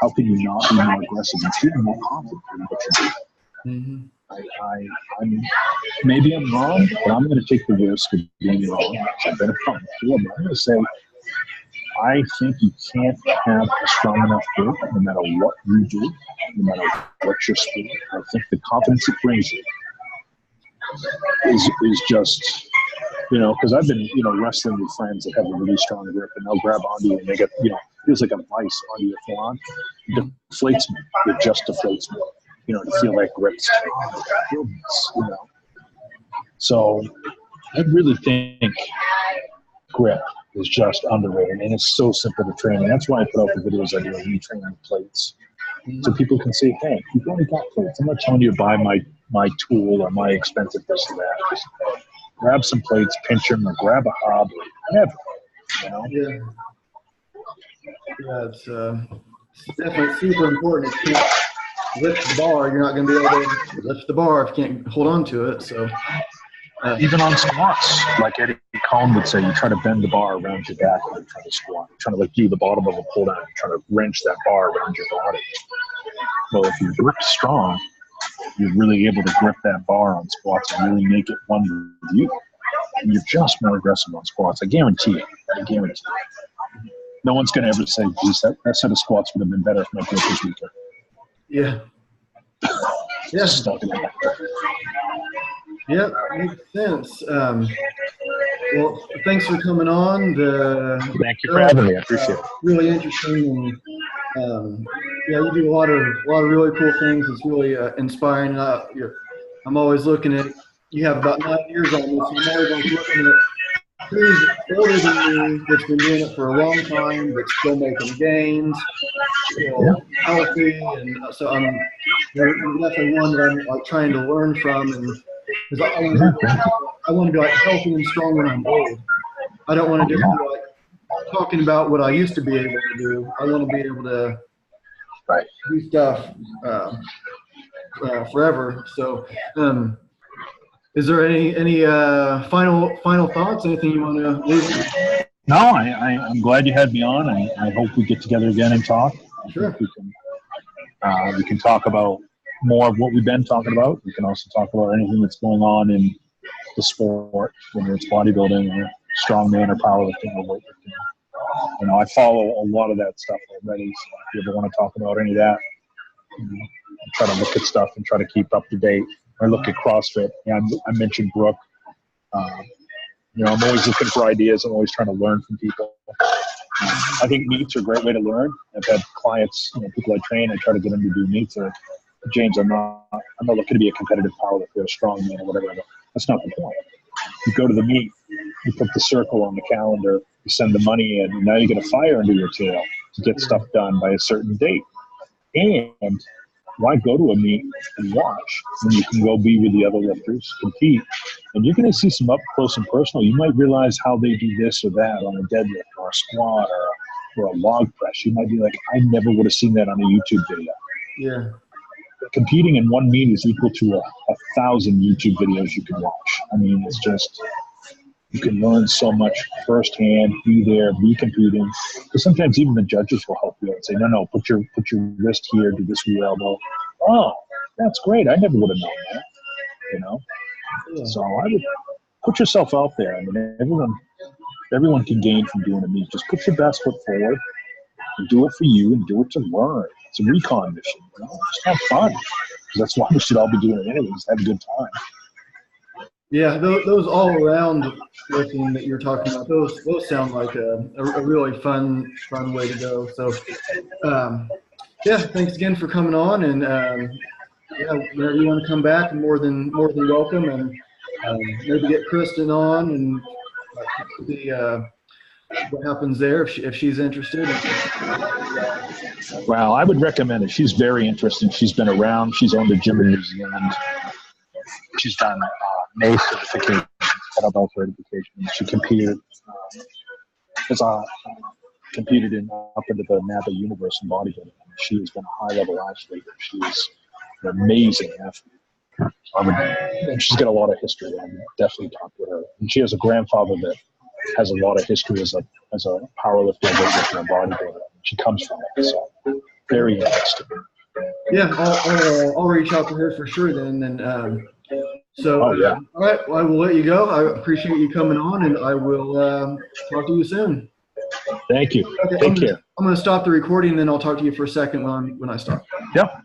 how can you not be more aggressive and feel more confident in what you're doing? Maybe I'm wrong, but I'm going to take the risk of being wrong. I've been a problem before, but I'm going to say I think you can't have a strong enough grip no matter what you do, no matter what your sport. I think the confidence it brings you is just, because I've been, wrestling with friends that have a really strong grip, and they'll grab onto you and they get, feels like a vice onto your forearm. It deflates me. It just deflates me. To feel like grips. So I really think grip is just underrated, and it's so simple to train. And that's why I put out the videos I do of me training with plates. So people can say, hey, you've only got plates. I'm not telling you to buy my tool or my expensive this or that. Just grab some plates, pinch them, or grab a hob, or whatever. Yeah, it's definitely super important. If you can't lift the bar, you're not going to be able to lift the bar if you can't hold on to it. So even on squats, like Eddie Cohn would say, you try to bend the bar around your back when you're trying to squat. You're trying to do the bottom of a pull down. You're trying to wrench that bar around your body. Well, if your grip's strong, you're really able to grip that bar on squats and really make it one with you. And you're just more aggressive on squats. I guarantee it. No one's going to ever say, geez, that set of squats would have been better if my grip was weaker. Yeah. Yeah. Yeah, makes sense. Well, thanks for coming on. Thank you for having me. I appreciate it. Really interesting, and you do a lot of really cool things. It's really inspiring. I'm always looking at. You have about 9 years on this. I'm always looking at who's older than me that's been doing it for a long time, that's still making gains, healthy, and so you're definitely one that I'm trying to learn from, and because I want to be healthy and strong when I'm old. I don't want to just be talking about what I used to be able to do. I want to be able to do stuff forever. So, is there any final thoughts? Anything you want to leave? No, I'm glad you had me on. I hope we get together again and talk. Sure. We can talk about more of what we've been talking about. We can also talk about anything that's going on in the sport, whether it's bodybuilding or strongman or powerlifting or weightlifting. You know, I follow a lot of that stuff already. So if you ever want to talk about any of that, you know, I try to look at stuff and try to keep up to date. I look at CrossFit. Yeah, I mentioned Brooke. You know, I'm always looking for ideas. I'm always trying to learn from people. I think meets are a great way to learn. I've had clients, you know, people I train, I try to get them to do meets. Or, James, I'm not looking to be a competitive powerlifter or a strongman or whatever. That's not the point. You go to the meet, you put the circle on the calendar, you send the money in, and now you get a fire under your tail to get stuff done by a certain date. And why go to a meet and watch when you can go be with the other lifters, compete, and you're going to see some up close and personal. You might realize how they do this or that on a deadlift or a squat or a log press. You might be like, I never would have seen that on a YouTube video. Yeah. Competing in one meet is equal to 1,000 YouTube videos you can watch. I mean, it's just, you can learn so much firsthand, be there, be competing. Because sometimes even the judges will help you and say, no, put your wrist here, do this with your elbow. Oh, that's great. I never would have known that, you know? Yeah. So I would put yourself out there. I mean, everyone can gain from doing a meet. Just put your best foot forward and do it for you and do it to learn. It's a recon mission, you know? Just have fun. That's why we should all be doing it anyways. Have a good time. Yeah, those all-around lifting that you're talking about, those sound like a really fun way to go. So, yeah, thanks again for coming on, and yeah, whenever you want to come back, more than welcome, and maybe get Kristen on and see what happens there if she's interested. Well, I would recommend it. She's very interesting. She's been around. She's owned a gym in New Zealand. She's done NACE certification, kettlebell certification. She competed competed up into the NABA universe in bodybuilding. She has been a high-level athlete. She is an amazing athlete. And she's got a lot of history. I would definitely talk to her. And she has a grandfather that has a lot of history as a powerlifter, weightlifter, and bodybuilder. She comes from it, so very interesting. Yeah, I'll reach out to her for sure then. And so, yeah. All right, well, I will let you go. I appreciate you coming on, and I will talk to you soon. Thank you. Okay, Take care. I'm going to stop the recording, and then I'll talk to you for a second when I stop. Yep.